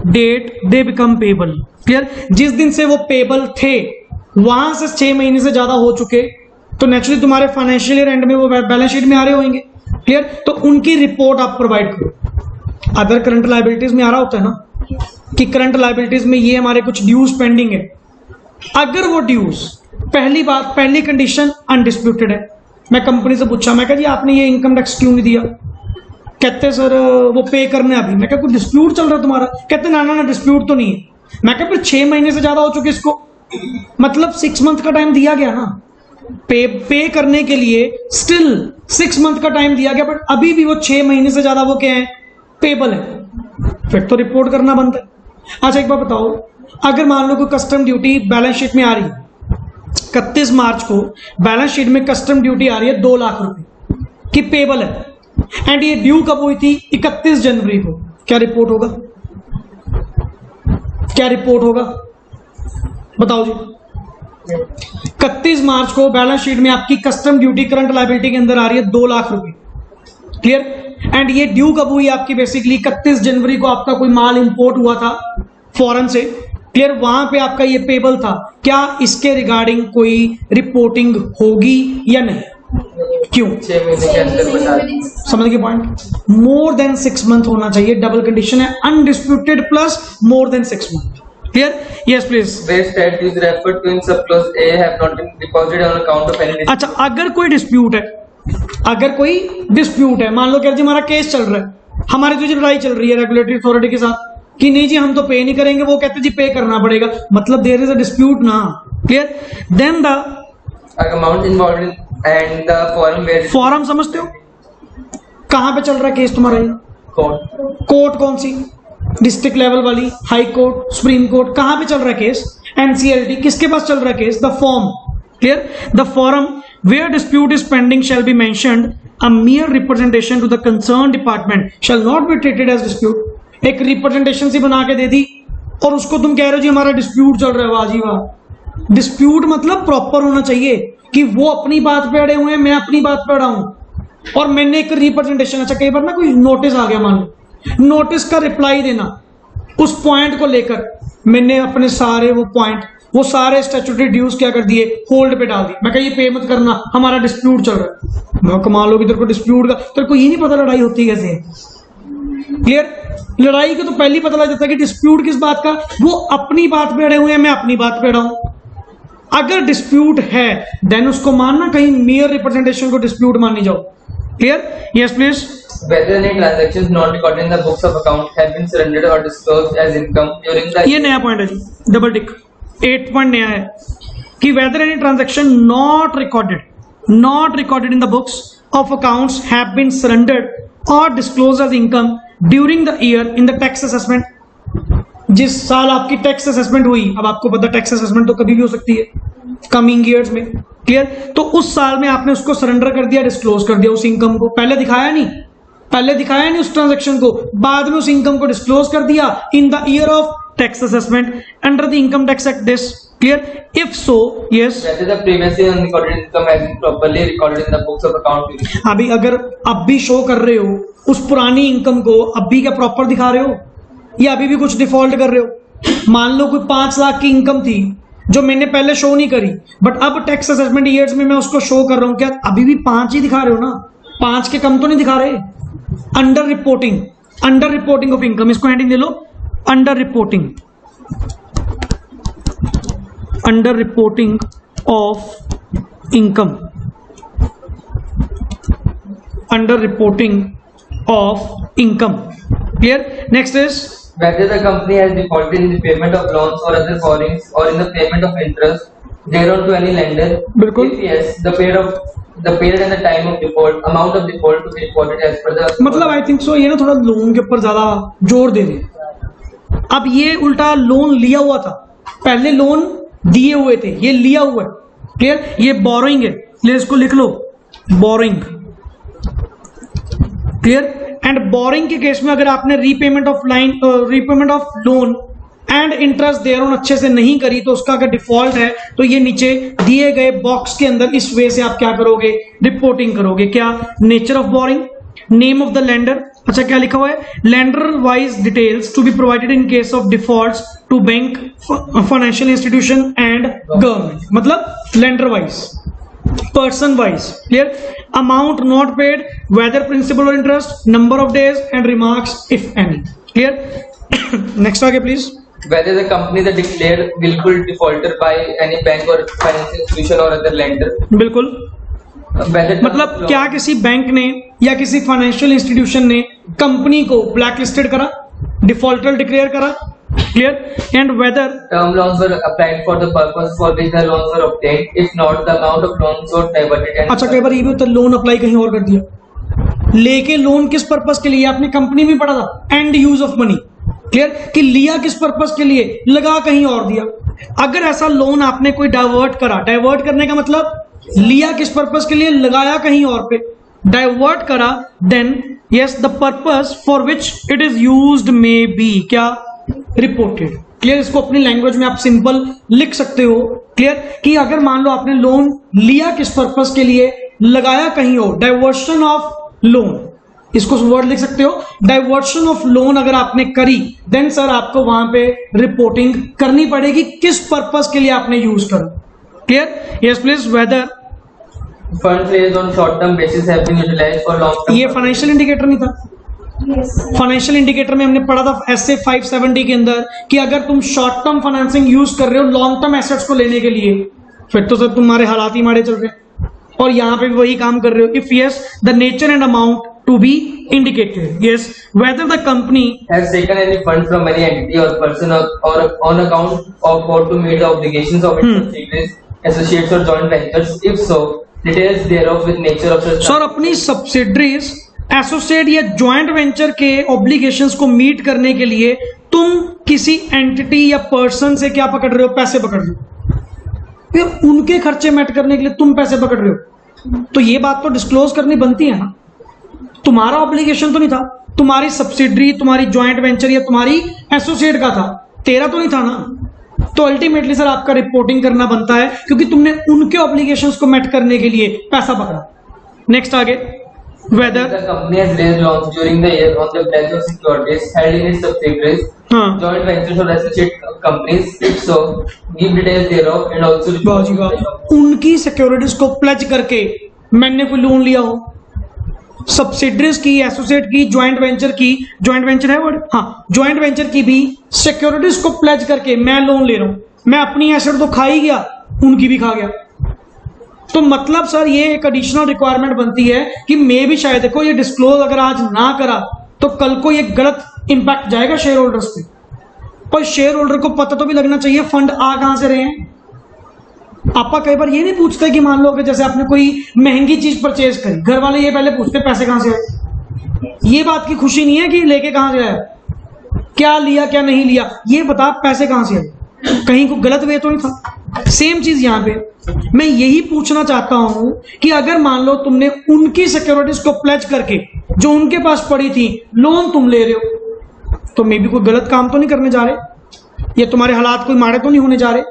date they become payable, clear. जिस दिन से वो payable थे वहां से 6 महीने से ज्यादा हो चुके, तो नेचुरली तुम्हारे फाइनेंशियल ईयर एंड में वो बैलेंस शीट में आ रहे होंगे, क्लियर। तो उनकी रिपोर्ट आप प्रोवाइड करो। अदर करंट लायबिलिटीज में आ रहा होता है ना कि करंट लायबिलिटीज में ये हमारे कुछ ड्यूज पेंडिंग है, अगर वो ड्यूज, पहली बात, पहली कंडीशन अनडिस्प्यूटेड है। मैं कंपनी से पूछा, मैं कहा जी आपने ये इनकम टैक्स क्यों नहीं दिया, कहते सर वो पे करने अभी। मैं कहा कोई डिस्प्यूट चल रहा है तुम्हारा, कहते ना ना ना डिस्प्यूट तो नहीं है। मैं कहा फिर 6 महीने से ज्यादा हो चुके इसको, मतलब 6 मंथ का टाइम दिया गया ना पे करने के लिए, स्टिल 6 मंथ का टाइम दिया गया, बट अभी भी वो 6 महीने से ज्यादा वो क्या है, पेबल है, फिर तो रिपोर्ट करना बनता है। अच्छा एक बार बताओ, अगर मान लो कोई कस्टम ड्यूटी बैलेंस शीट में आ रही है, 31 मार्च को बैलेंस शीट में कस्टम ड्यूटी आ रही है 2 लाख रुपए की पेबल है, एंड ये ड्यू कब हुई थी, 31 जनवरी को, क्या रिपोर्ट होगा, क्या रिपोर्ट होगा बताओ जी। 31 मार्च को बैलेंस शीट में आपकी कस्टम ड्यूटी करंट लायबिलिटी के अंदर आ रही है 2 लाख रुपए, क्लियर। एंड ये ड्यू कब हुई आपकी, बेसिकली 31 जनवरी को आपका कोई माल इंपोर्ट हुआ था फॉरेन से, क्लियर, वहां पे आपका ये पेबल था। क्या इसके रिगार्डिंग कोई रिपोर्टिंग होगी या नहीं, क्यों, 6 महीने के अंदर बता। समझ गए पॉइंट। मोर देन 6 मंथ होना चाहिए, डबल कंडीशन है, undisputed plus more than 6 month, clear. Yes please. Where stat is referred to in subclause A have not been deposited on account of any dispute. अच्छा अगर कोई डिस्प्यूट है, अगर कोई dispute है, मान लो क्या जी हमारा केस चल रहा है, हमारी तो जी लड़ाई चल रही है रेगुलेटरी अथॉरिटी के साथ कि नहीं जी हम तो पे नहीं करेंगे, वो कहते जी पे करना पड़ेगा, मतलब देयर इज अ डिस्प्यूट ना, clear. Then the amount involved in and the forum where forum समझते हो, कहां पे चल रहा है केस तुम्हारा, ये court कोर्ट कौन सी, डिस्ट्रिक्ट लेवल वाली, हाई कोर्ट, सुप्रीम कोर्ट, कहां पे चल रहा है केस, एनसीएलटी, किसके पास चल रहा है case, the forum, clear. The forum where dispute is pending shall be mentioned, a mere representation to the concern department shall not be treated as dispute. एक रिप्रेजेंटेशन सी बना के दे दी और उसको तुम कह रहे हो जी हमारा डिस्प्यूट चल रहा है, वाह जी वाह। डिस्प्यूट मतलब प्रॉपर होना चाहिए कि वो अपनी बात पे अड़े हुए हैं, मैं अपनी बात पे अड़ा हूं और मैंने एक रिप्रेजेंटेशन। अच्छा कई बार ना कोई नोटिस आ गया, मान लो नोटिस का रिप्लाई देना, उस पॉइंट को लेकर मैंने अपने सारे वो पॉइंट, वो सारे स्टैट्यूटरी ड्यूज क्या कर दिए, होल्ड पे डाल दिए। मैं कहा ये पे मत करना, हमारा डिस्प्यूट चल रहा है। मैं कमाल होगी तेरे को डिस्प्यूट का, तेरे को ये नहीं पता लड़ाई होती कैसे है, क्लियर। लड़ाई का तो पहले ही पता लग जाता है कि डिस्प्यूट किस बात का, वो अपनी बात पे अड़े हुए हैं, मैं अपनी बात पे अड़ा हूं। अगर डिस्प्यूट है देन उसको मानना, कहीं मेयर रिप्रेजेंटेशन को डिस्प्यूट माननी जाओ, clear. Yes please. whether any transactions not recorded in the books of account have been surrendered or disclosed as income during the ये नया पॉइंट है जी, डबल टिक, 8 पॉइंट नया है कि whether any transaction not recorded in the books of accounts have been surrendered or disclosed as income during the year in the tax assessment। जिस साल आपकी tax assessment हुई, अब आपको पता टैक्स असेसमेंट तो कभी भी हो सकती है कमिंग ईयर्स में, क्लियर। तो उस साल में आपने उसको सरेंडर कर दिया, डिस्क्लोज कर दिया उस इनकम को, पहले दिखाया नहीं उस ट्रांजैक्शन को, बाद में उस इनकम को डिस्क्लोज कर दिया in the year of tax assessment under the income tax act this, clear. If so yes, that is the previously unrecorded income has been properly recorded in the books of account. अभी अगर अब भी show कर रहे हो उस पुरानी income को, अब भी क्या प्रॉपर दिखा रहे हो या अभी भी कुछ डिफॉल्ट कर रहे हो। मान लो कोई 5 लाख की इनकम थी जो मैंने पहले शो नहीं करी, बट अब टैक्स असेसमेंट ईयर्स में मैं उसको शो कर रहा हूं, क्या अभी भी 5 ही दिखा रहे हो ना, 5 के कम तो नहीं दिखा रहे। अंडर रिपोर्टिंग ऑफ इनकम, इसको heading they low, under reporting of income, under reporting of income. Clear? Next is whether the company has defaulted in the payment of loans or other borrowings or in the payment of interest thereon to any lender. बिल्कुल. If yes, the period and the time of default, amount of default to be reported as per the. मतलब आई think सो ये ना थोड़ा loan के ऊपर ज्यादा जोर दे रहे हैं. अब ये उल्टा लोन लिया हुआ था, पहले लोन दिए हुए थे, ये लिया हुआ है. क्लियर? ये बोरोइंग है. क्लियर? इसको लिख लो, बोरोइंग. क्लियर? एंड बोरिंग के केस में अगर आपने repayment of loan and interest thereon अच्छे से नहीं करी तो उसका अगर डिफॉल्ट है तो ये नीचे दिए गए बॉक्स के अंदर इस वे से आप क्या करोगे, रिपोर्टिंग करोगे. क्या? Nature of borrowing, name of the lender. अच्छा क्या लिखा हुआ है? Lender wise details to be provided in case of defaults to bank, financial institution and government. मतलब lender wise, person wise. Clear? Amount not paid, whether principal or interest, number of days and remarks if any. Clear? Next आगे please. Whether the company is a declared willful defaulter by any bank or financial institution or other lender. बिल्कुल. मतलब क्या किसी bank ने या किसी financial institution ने company को ब्लैक लिस्टेड करा, डिफॉल्टर डिक्लेयर करा. Clear? And whether term loans were applied for the purpose for which the loans were obtained. If not, the amount of loans was diverted. अच्छा कई बार ये भी होता है लोन अप्लाई कहीं और कर दिया, लेके लोन किस पर्पस के लिए आपने कंपनी में पढ़ा था, and use of money. Clear? कि लिया किस पर्पस के लिए, लगा कहीं और दिया. अगर ऐसा लोन आपने कोई डाइवर्ट करा, डाइवर्ट करने का मतलब लिया किस पर्पस के लिए, लगाया कहीं और पे, डाइवर्ट करा, then yes the purpose for which it is used may be क्या, रिपोर्टेड. क्लियर? इसको अपनी लैंग्वेज में आप सिंपल लिख सकते हो. क्लियर? कि अगर मान लो आपने लोन लिया किस पर्पस के लिए, लगाया कहीं और, डाइवर्शन ऑफ लोन, इसको वर्ड लिख सकते हो. डाइवर्शन ऑफ लोन अगर आपने करी देन सर आपको वहां पे रिपोर्टिंग करनी पड़ेगी किस पर्पस के लिए आपने यूज करा. Clear? Yes please. Whether funds raised on short term basis have been utilized for long term. ये फाइनेंशियल इंडिकेटर नहीं था. फाइनेंशियल इंडिकेटर में हमने पढ़ा था SA 570 के अंदर कि अगर तुम शॉर्ट टर्म फाइनेंसिंग यूज कर रहे हो लॉन्ग टर्म एसेट्स को लेने के लिए, फिर तो सर तुम्हारे हालात ही मारे चल रहे हैं. और यहाँ पे भी वही काम कर रहे हो. If yes the nature and amount to be indicated. Yes whether the company has taken any fund from any entity or person or on account of or to meet the obligations of its subsidiaries, associates or joint ventures. If so, details thereof with nature of such. Sir अपनी subsidiaries, associate या joint venture के obligations को meet करने के लिए तुम किसी entity या पर्सन से क्या पकड़ रहे हो, पैसे पकड़ रहे हो. फिर उनके खर्चे मेट करने के लिए तुम पैसे पकड़ रहे हो, तो ये बात तो डिस्क्लोज करनी बनती है ना. तुम्हारा ऑब्लिगेशन तो नहीं था, तुम्हारी सब्सिडरी, तुम्हारी ज्वाइंट वेंचर या तुम्हारी एसोसिएट का था, तेरा तो नहीं था ना. तो अल्टीमेटली सर आपका रिपोर्टिंग करना बनता है क्योंकि तुमने उनके ऑब्लिगेशंस को मेट करने के लिए पैसा पकड़ा. नेक्स्ट आगे. Whether the company has raised loans during the year on the pledge of securities held in its subsidiaries, joint ventures or associate companies. If so, give details thereof and also उनकी securities को pledge करके मैंने कोई loan लिया हो, subsidiaries की, associate की, joint venture की, ज्वाइंट वेंचर है वर्ड, हाँ, ज्वाइंट वेंचर की भी सिक्योरिटीज को प्लेज करके मैं लोन ले रहा हूं. मैं अपनी एसेट तो खा ही गया, उनकी भी खा गया. तो मतलब सर ये एक एडिशनल रिक्वायरमेंट बनती है कि मे भी शायद, देखो ये डिस्क्लोज अगर आज ना करा तो कल को ये गलत इंपैक्ट जाएगा शेयर होल्डर्स पे. पर शेयर होल्डर को पता तो भी लगना चाहिए फंड आ कहां से रहे हैं. आपका कई बार ये नहीं पूछते कि मान लो कि जैसे आपने कोई महंगी चीज परचेज करी, घर वाले ये पहले पूछते पैसे कहां से आए. ये बात की खुशी नहीं है कि लेके कहां से आया, क्या लिया क्या नहीं लिया, ये बता पैसे कहां से आए, कहीं को गलत वे तो नहीं था. सेम चीज यहां पे मैं यही पूछना चाहता हूं कि अगर मान लो तुमने उनकी सिक्योरिटीज को प्लेज करके जो उनके पास पड़ी थी लोन तुम ले रहे हो, तो मे भी कोई गलत काम तो नहीं करने जा रहे, या तुम्हारे हालात कोई माड़े तो नहीं होने जा रहे.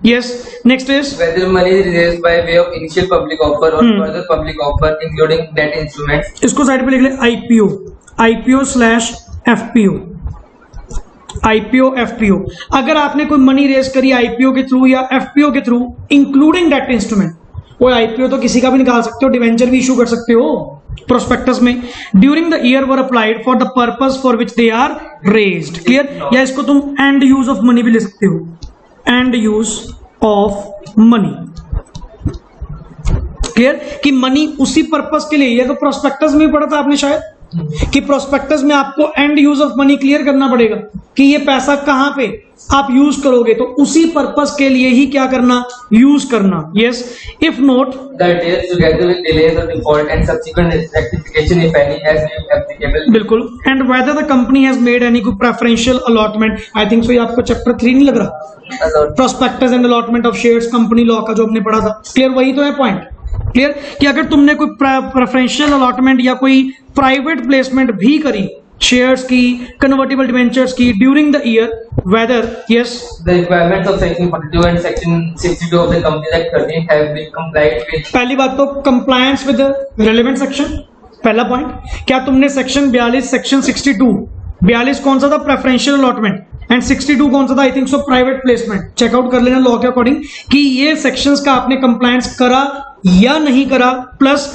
Yes. Next is whether money is raised by way of initial public offer or further public offer including debt instruments. इसको साइड पे लिख ले, IPO/FPO. IPO FPO. अगर आपने कोई मनी रेज करी IPO के थ्रू या FPO के थ्रू इंक्लूडिंग डेट इंस्ट्रूमेंट, वो IPO तो किसी का भी निकाल सकते हो, डिवेंचर भी इशू कर सकते हो प्रोस्पेक्टस में. During the year were applied for the purpose for which they are raised. Clear? या इसको तुम एंड यूज ऑफ मनी भी ले सकते हो, and use of money. Clear कि मनी उसी पर्पस के लिए, ये तो प्रोस्पेक्टस में पढ़ा था आपने शायद कि प्रोस्पेक्टस में आपको and use of money clear करना पड़ेगा कि ये पैसा कहां पे आप यूज करोगे, तो उसी पर्पस के लिए ही क्या करना, यूज करना। Yes, if not the details together with delays or default and subsequent rectification if any as may be applicable। बिल्कुल। And whether the company has made any preferential allotment, I think सो ये आपको chapter 3 नहीं लग रहा, prospectus and allotment of shares, company law का जो हमने पढ़ा था। क्लियर, वही तो है पॉइंट। क्लियर कि अगर तुमने कोई प्रेफरेंशियल अलॉटमेंट या कोई प्राइवेट प्लेसमेंट भी करी शेयर्स की, कन्वर्टिबल डिबेंचर्स की during the year, whether yes the requirements of section 42 and section 62 of the Companies Act 13 have been complied with। पहली बात तो कंप्लायंस विद रेलेवेंट सेक्शन, पहला पॉइंट। क्या तुमने सेक्शन 42, सेक्शन 62, 42 कौन सा था, प्रेफरेंशियल अलॉटमेंट, एंड 62 कौन सा था, I think so private placement. Check out कर लेना लॉ के अकॉर्डिंग कि ये सेक्शंस का आपने कंप्लायंस करा या नहीं करा। प्लस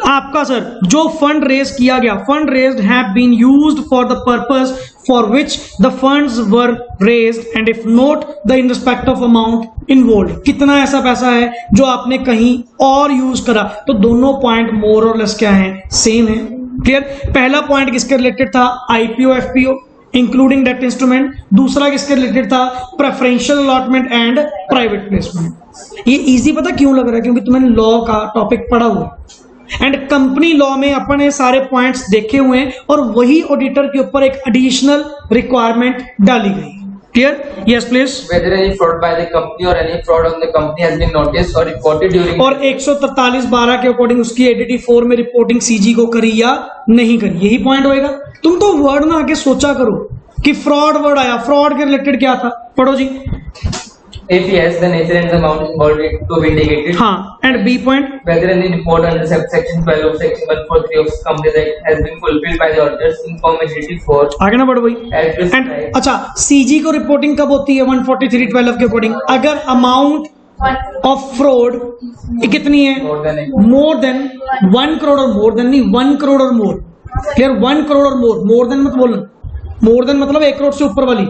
आपका सर जो फंड रेज किया गया, fund raised have been used for the purpose for which the funds were raised and if not the in respect of amount involve, कितना ऐसा पैसा है जो आपने कहीं और यूज करा। तो दोनों पॉइंट मोर और लेस क्या है, सेम है। क्लियर, पहला पॉइंट किसके रिलेटेड था, IPO FPO including debt instrument, दूसरा किसके रिलेटेड था, preferential allotment and private placement. ये इजी पता क्यों लग रहा है, क्योंकि तुमने लॉ का टॉपिक पढ़ा हुआ है एंड कंपनी लॉ में अपन ये सारे पॉइंट्स देखे हुए हैं और वही ऑडिटर के ऊपर एक एडिशनल रिक्वायरमेंट डाली गई। Clear, yes please. Whether any fraud by the company or any fraud on the company has been noticed or reported during और 143(12) के अकॉर्डिंग उसकी एडीटी 4 में रिपोर्टिंग सीजी को करी या नहीं करी, यही पॉइंट होएगा। तुम तो वर्ड में आके सोचा करो कि फ्रॉड वर्ड आया, फ्रॉड के रिलेटेड क्या था, पढ़ो जी। if yes the nature and the amount involved to be indicated। हाँ, and B point, whether any report under section 12 of section 143 of Companies Act has been fulfilled by the auditors in conformity for आगे ना बढ़ो भाई। as prescribed। And अच्छा, CG को reporting कब होती है, 143(12) के अकॉर्डिंग, अगर अमाउंट ऑफ फ्रॉड कितनी है, मोर देन 1 करोड़ और मोर देन नहीं, 1 करोड़ और मोर। क्लियर, 1 करोड़ और मोर देन मत बोलना, मोर देन मतलब 1 करोड़ से ऊपर वाली।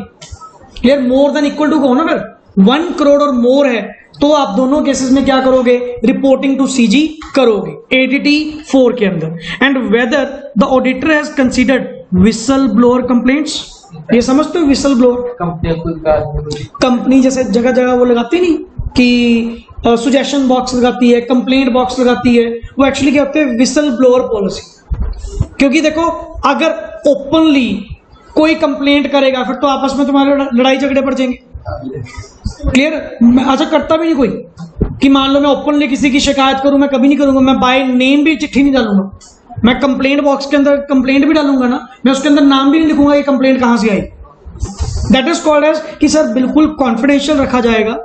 क्लियर, मोर देन इक्वल टू कहो ना, फिर 1 करोड़ और मोर है तो आप दोनों केसेस में क्या करोगे, रिपोर्टिंग टू सीजी करोगे एडीटी 4 के अंदर। And whether the auditor has considered whistle blower complaints, ये समझते हो विसल ब्लोअर, कंपनी जैसे जगह जगह वो लगाती नहीं कि सुजेशन बॉक्स लगाती है, कंप्लेंट बॉक्स लगाती है, वो एक्चुअली क्या होते हैं, विसल ब्लोअर पॉलिसी। क्योंकि देखो अगर ओपनली कोई कंप्लेंट करेगा फिर तो आपस में तुम्हारे लड़ाई झगड़े पड़ जाएंगे। क्लियर, अच्छा करता भी नहीं कोई कि मान लो मैं ओपनली किसी की शिकायत करूं, मैं कभी नहीं करूंगा, मैं बाय नेम भी चिट्ठी नहीं डालूंगा, मैं कंप्लेंट बॉक्स के अंदर कंप्लेंट भी डालूंगा ना, मैं उसके अंदर नाम भी नहीं लिखूंगा ये कंप्लेंट कहां से आई। दैट इज कॉल्ड एज कि सर बिल्कुल कॉन्फिडेंशियल रखा जाएगा।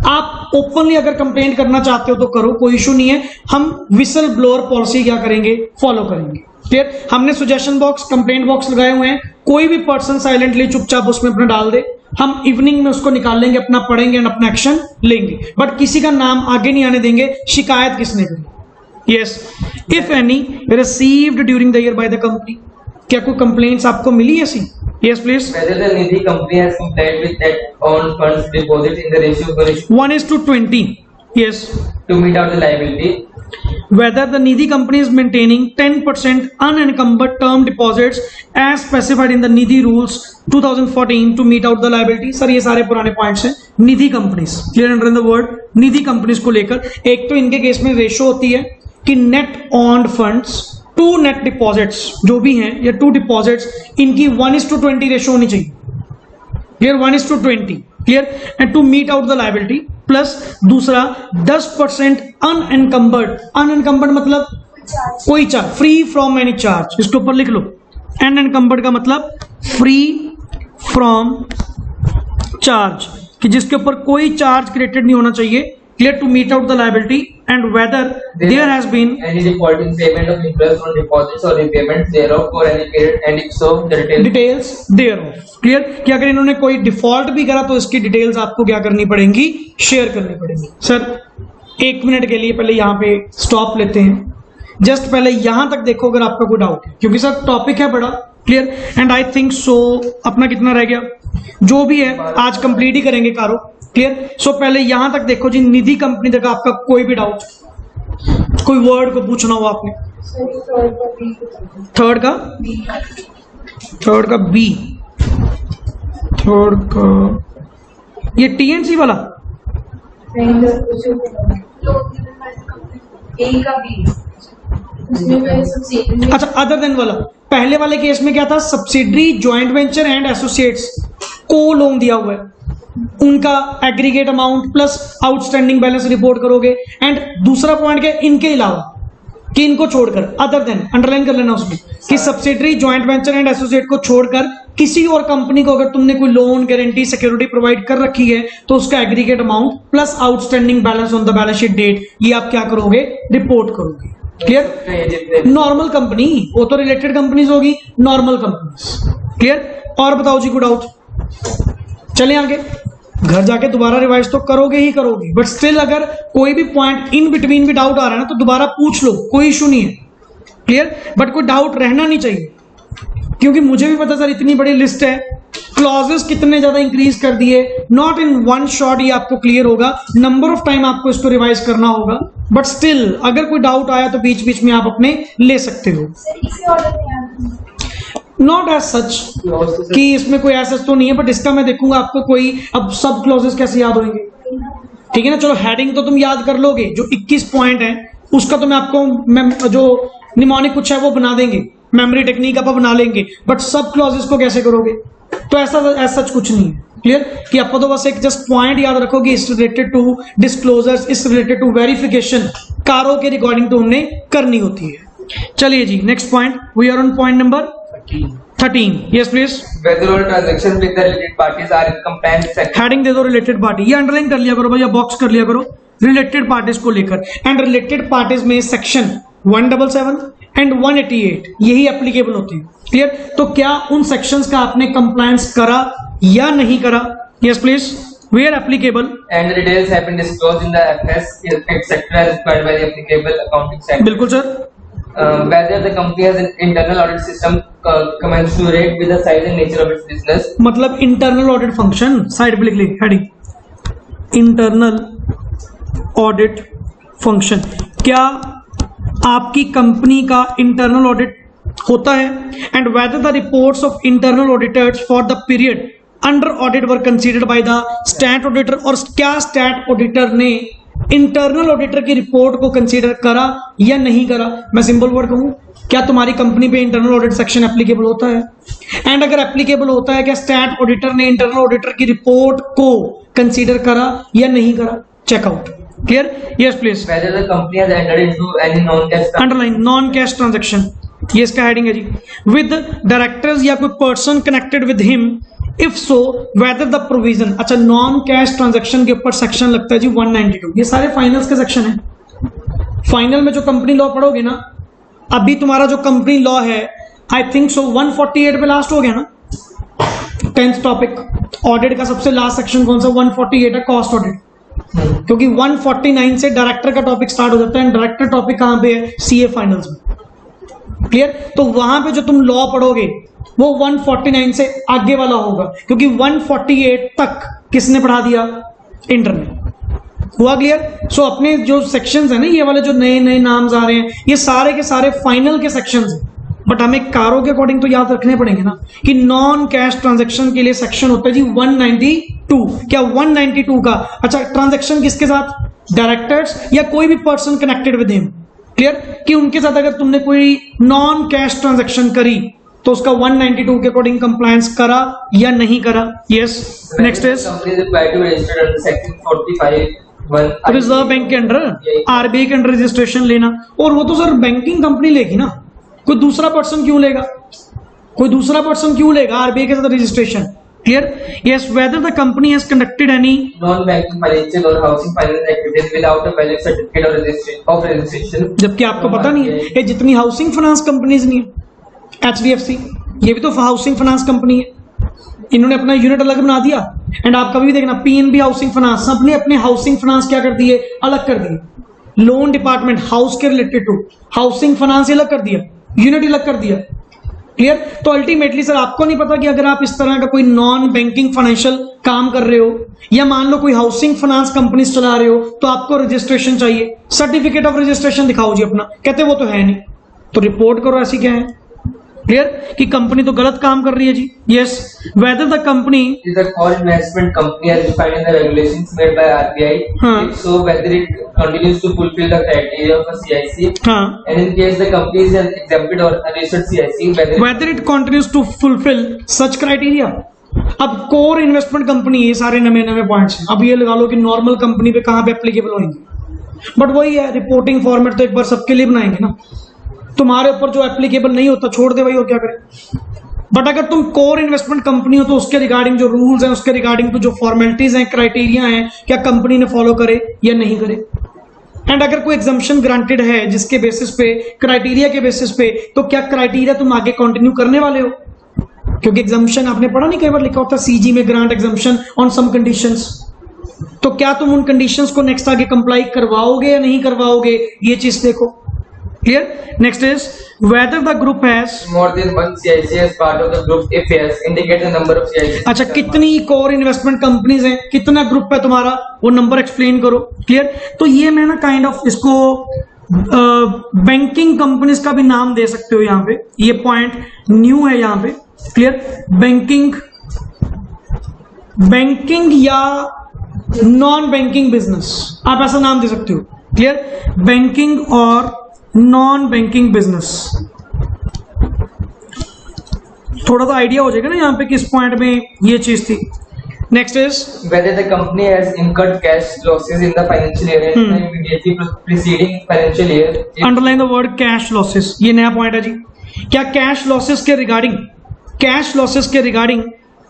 आप ओपनली अगर कंप्लेंट करना चाहते हो तो करो, कोई इशू नहीं है, हम विसल ब्लोअर पॉलिसी क्या करेंगे, फॉलो करेंगे। क्लियर, हमने सुजेशन बॉक्स, कंप्लेंट बॉक्स लगाए हुए हैं, कोई भी पर्सन साइलेंटली चुपचाप उसमें अपना डाल दे, हम इवनिंग में उसको निकाल लेंगे, अपना पढ़ेंगे एंड अपना एक्शन लेंगे, बट किसी का नाम आगे नहीं आने देंगे, शिकायत किसने करी। Yes, if any received during the year by the company, क्या कोई कंप्लेंट्स आपको मिली ऐसी? Yes please. whether the Nidhi company has complied with that on funds deposit in the ratio 1:20, yes, to meet out the liability। whether the Nidhi company is maintaining 10% unencumbered term deposits as specified in the Nidhi rules 2014 to meet out the liability। Sir ये सारे पुराने points हैं Nidhi companies, clear under the word Nidhi companies को लेकर। एक तो इनके case में रेशो होती है कि net owned funds to net deposits जो भी हैं या टू डिपॉजिट्स, इनकी 1:20 रेशो होनी चाहिए। Clear, 1:20, clear, and to meet out the liability. Plus दूसरा 10% अनएनकम्बर्ड मतलब कोई charge, free from any charge, इसके ऊपर लिख लो। अनएनकम्बर्ड का मतलब फ्री फ्रॉम चार्ज, कि जिसके ऊपर कोई चार्ज क्रिएटेड नहीं होना चाहिए। Clear, to meet out the liability and whether there has been any default in payment of interest on deposits or repayments thereof for any period and if so the details thereof। Clear, कि अगर इन्होंने कोई default भी करा तो इसकी details आपको क्या करनी पड़ेंगी, शेयर करनी पड़ेंगी। सर 1 मिनट के लिए पहले यहाँ पे स्टॉप लेते हैं, जस्ट पहले यहां तक देखो अगर आपका कोई डाउट है, क्योंकि सर टॉपिक है बड़ा। क्लियर, एंड आई थिंक सो अपना कितना रह गया, जो भी है आज कंप्लीट ही करेंगे कारो। क्लियर, सो पहले यहां तक देखो जी, निधि कंपनी तक आपका कोई भी डाउट कोई वर्ड को पूछना हो आपने। थर्ड का बी, थर्ड का ये टीएनसी वाला अच्छा, अदर देन वाला। पहले वाले केस में क्या था, subsidiary, joint venture and associates को लोन दिया हुआ है, उनका aggregate amount plus outstanding balance report करोगे। एंड दूसरा पॉइंट क्या, इनके अलावा कि इनको छोड़कर, अदर देन अंडरलाइन कर लेना उसमें कि subsidiary, joint venture and associate को छोड़कर किसी और कंपनी को अगर तुमने कोई लोन, गारंटी, सिक्योरिटी प्रोवाइड कर रखी है तो उसका aggregate amount plus outstanding balance on the balance sheet date, ये आप क्या करोगे, रिपोर्ट करोगे। क्लियर? नॉर्मल कंपनी, वो तो रिलेटेड कंपनीज होगी, नॉर्मल कंपनीज। क्लियर? और बताओ जी, गुड आउट। चलें आगे। घर जाके दोबारा रिवाइज तो करोगे ही करोगे, बट स्टिल अगर कोई भी पॉइंट इन बिटवीन भी डाउट आ रहा है ना तो दोबारा पूछ लो, कोई इशू नहीं है। क्लियर? बट कोई डाउट रहना नहीं चाहिए, क्योंकि मुझे भी पता सर इतनी बड़ी लिस्ट है, क्लॉजेस कितने ज्यादा इंक्रीज कर दिए, नॉट इन वन शॉट ये आपको क्लियर होगा, नंबर ऑफ टाइम आपको इसको रिवाइज करना होगा। बट स्टिल अगर कोई डाउट आया तो बीच बीच में आप अपने ले सकते हो। नॉट एज सच कि इसमें कोई ऐसा तो नहीं है, बट इसका मैं देखूंगा आपको कोई, अब सब क्लॉजेस कैसे याद होंगे, ठीक है ना। चलो हेडिंग तो तुम याद कर लोगे, जो 21 पॉइंट है उसका तो मैं आपको जो निमोनिक कुछ है वो बना देंगे, मेमोरी टेक्निक आप बना लेंगे, बट सब क्लॉजेस को कैसे करोगे, तो ऐसा सच कुछ नहीं है। क्लियर? कि आपको तो बस एक जस्ट पॉइंट याद रखोगे, इस रिलेटेड टू डिस्क्लोजर्स, इस रिलेटेड टू वेरिफिकेशन, कारों के रिकॉर्डिंग तो हमने करनी होती है। चलिए जी, next point, we are on point number 13। Yes, please. Whether all transactions with the related parties are in compliance with section. Heading दे दो रिलेटेड पार्टी, ये अंडरलाइन कर लिया करो भैया, बॉक्स कर लिया करो रिलेटेड पार्टीज को लेकर। एंड रिलेटेड पार्टीज में सेक्शन 177 एंड 188 यही एप्लीकेबल होती है। क्लियर? तो क्या उन सेक्शंस का आपने कंप्लायंस करा या नहीं करा? Yes please, where applicable And the details have been disclosed in the FS sector as required by the applicable accounting standard. बिल्कुल sir. Whether the company has an internal audit system commensurate with the size and nature of its business. मतलब internal audit function, side पे लिख ली heading, internal audit function, क्या आपकी company का internal audit होता है? And whether the reports of internal auditors for the period under audit were considered by the stat auditor, और क्या स्टैट ऑडिटर ने इंटरनल ऑडिटर की रिपोर्ट को कंसीडर करा या नहीं करा। मैं सिंपल वर्ड कहूं, क्या तुम्हारी कंपनी पे इंटरनल ऑडिट सेक्शन एप्लीकेबल होता है? एंड अगर एप्लीकेबल होता है, क्या स्टैट ऑडिटर ने इंटरनल ऑडिटर की रिपोर्ट को कंसीडर करा या नहीं करा? Check out. Clear? Yes please. Whether the company has entered into any non-cash underline, non cash transaction, ये इसका हेडिंग है जी। विद डायरेक्टर्स या कोई person connected with him, if so whether the provision, अच्छा नॉन कैश ट्रांजेक्शन के ऊपर section लगता है जी 192। ये सारे फाइनल्स के सेक्शन है। फाइनल में जो कंपनी लॉ पढ़ोगे ना, अभी तुम्हारा जो कंपनी लॉ है आई थिंक सो 148 पे लास्ट हो गया ना, 10th टॉपिक। ऑडिट का सबसे लास्ट सेक्शन कौन सा? 148 है, कॉस्ट ऑडिट, क्योंकि 149 से डायरेक्टर का टॉपिक स्टार्ट हो जाता है। डायरेक्टर टॉपिक कहां पे है? सीए फाइनल्स में। क्लियर? तो वहां पे जो तुम लॉ पढ़ोगे वो 149 से आगे वाला होगा, क्योंकि 148 तक किसने पढ़ा दिया? इंटर ने। हुआ क्लियर? सो अपने जो सेक्शंस है ना, ये वाले जो नए नए नाम्स आ रहे हैं, ये सारे के सारे फाइनल के सेक्शंस हैं। बट हमें कारों के अकॉर्डिंग तो याद रखने पड़ेंगे ना कि नॉन कैश ट्रांजैक्शन के लिए सेक्शन होता है जी 192। क्या 192 का? अच्छा, ट्रांजैक्शन किसके साथ? डायरेक्टर्स या कोई भी person connected with him. Clear? कि उनके साथ अगर तुमने कोई नॉन कैश ट्रांजैक्शन करी तो उसका 192 के अकॉर्डिंग कंप्लायंस करा या नहीं करा? Yes. Next is reserve bank के अंडर, आरबीआई के अंडर रजिस्ट्रेशन लेना। और वो तो सर बैंकिंग कंपनी लेगी ना, कोई दूसरा पर्सन क्यों लेगा? कोई दूसरा पर्सन क्यों लेगा आरबीआई के साथ registration? Clear? Yes. Whether the company has conducted any non banking financial और housing finance activities without a valid certificate of registration. जबकि आपको पता नहीं है ये जितनी हाउसिंग फाइनेंस कंपनीज नहीं है, HDFC ये भी तो हाउसिंग फाइनेंस कंपनी है, इन्होंने अपना यूनिट अलग बना दिया। एंड आप कभी भी देखना PNB हाउसिंग फाइनेंस, सबने अपने हाउसिंग फाइनेंस क्या कर दिए? अलग कर दिए। लोन डिपार्टमेंट हाउस के रिलेटेड टू हाउसिंग फाइनेंस अलग कर दिया, यूनिट अलग कर दिया। क्लियर। तो अल्टीमेटली सर आपको नहीं पता कि अगर आप इस तरह का कोई नॉन बैंकिंग फाइनेंशियल काम कर रहे हो या मान लो कोई हाउसिंग फाइनेंस कंपनी चला रहे हो तो आपको रजिस्ट्रेशन चाहिए, सर्टिफिकेट ऑफ रजिस्ट्रेशन दिखाओ जी अपना, कहते वो तो है नहीं, तो रिपोर्ट करो ऐसी क्या है। क्लियर कि कंपनी तो गलत काम कर रही है जी। Yes, whether the company is a core investment company as defined in the regulations made by RBI. If so, whether it continues to fulfill the criteria of a CIC, and in case the company is an exempted or unregistered CIC, whether it continues to fulfill such criteria। अब core investment company ये सारे नए नए points हैं। अब ये लगा लो कि नॉर्मल कंपनी पे कहां पे एप्लीकेबल होंगे, बट वही है रिपोर्टिंग फॉर्मेट तो एक बार सबके लिए बनाएंगे ना, तुम्हारे ऊपर जो एप्लीकेबल नहीं होता छोड़ दे भाई, और क्या करें। बट अगर तुम कोर इन्वेस्टमेंट कंपनी हो तो उसके रिगार्डिंग जो रूल्स हैं, उसके रिगार्डिंग तो जो फॉर्मेलिटीज हैं, क्राइटेरिया हैं, क्या कंपनी ने फॉलो करे या नहीं करे। एंड अगर कोई एग्जम्पशन ग्रांटेड है जिसके बेसिस पे, क्राइटेरिया के बेसिस पे, तो क्या क्राइटेरिया तुम आगे कंटिन्यू करने वाले हो, क्योंकि एग्जम्पशन आपने पढ़ा नहीं, कई बार लिखा होता सीजी में grant exemption on some conditions, तो क्या तुम उन कंडीशंस को नेक्स्ट आगे कंप्लाई करवाओगे या नहीं करवाओगे, ये चीज देखो। Clear? Next is whether the group has more than one CIC as part of the group. If yes, indicate the number of CIC. अच्छा, कितनी कोर इन्वेस्टमेंट कंपनीज हैं, कितना ग्रुप है तुम्हारा, वो नंबर एक्सप्लेन करो। क्लियर। तो ये मैं ना काइंड ऑफ इसको बैंकिंग कंपनीज का भी नाम दे सकते हो यहाँ पे, ये पॉइंट न्यू है यहाँ पे। क्लियर। बैंकिंग या नॉन बैंकिंग बिजनेस, आप ऐसा नाम दे सकते हो। क्लियर। बैंकिंग और नॉन बैंकिंग बिजनेस, थोड़ा सा आइडिया हो जाएगा ना यहाँ पे किस पॉइंट में ये चीज थी। Next is whether the company has incurred cash losses in the financial year and the immediately preceding financial year. Underline the word cash losses, ये नया पॉइंट है जी। क्या कैश लॉसेस के रिगार्डिंग, कैश लॉसेस के रिगार्डिंग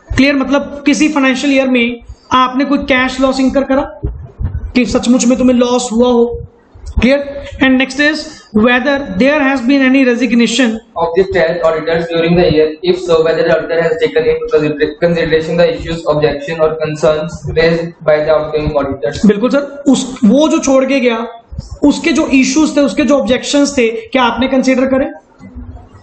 क्लियर, मतलब किसी financial year में आपने कोई कैश लॉस इंकर करा कि सचमुच में तुम्हें लॉस हुआ हो। Clear? And next is whether there has been any resignation of the statutory auditors during the year. If so, whether the auditor has taken into consideration the issues, objection or concerns raised by the outgoing auditors. बिल्कुल sir, उस वो जो छोड़ के गया उसके जो issues थे, उसके जो ऑब्जेक्शंस थे, क्या आपने कंसीडर करे,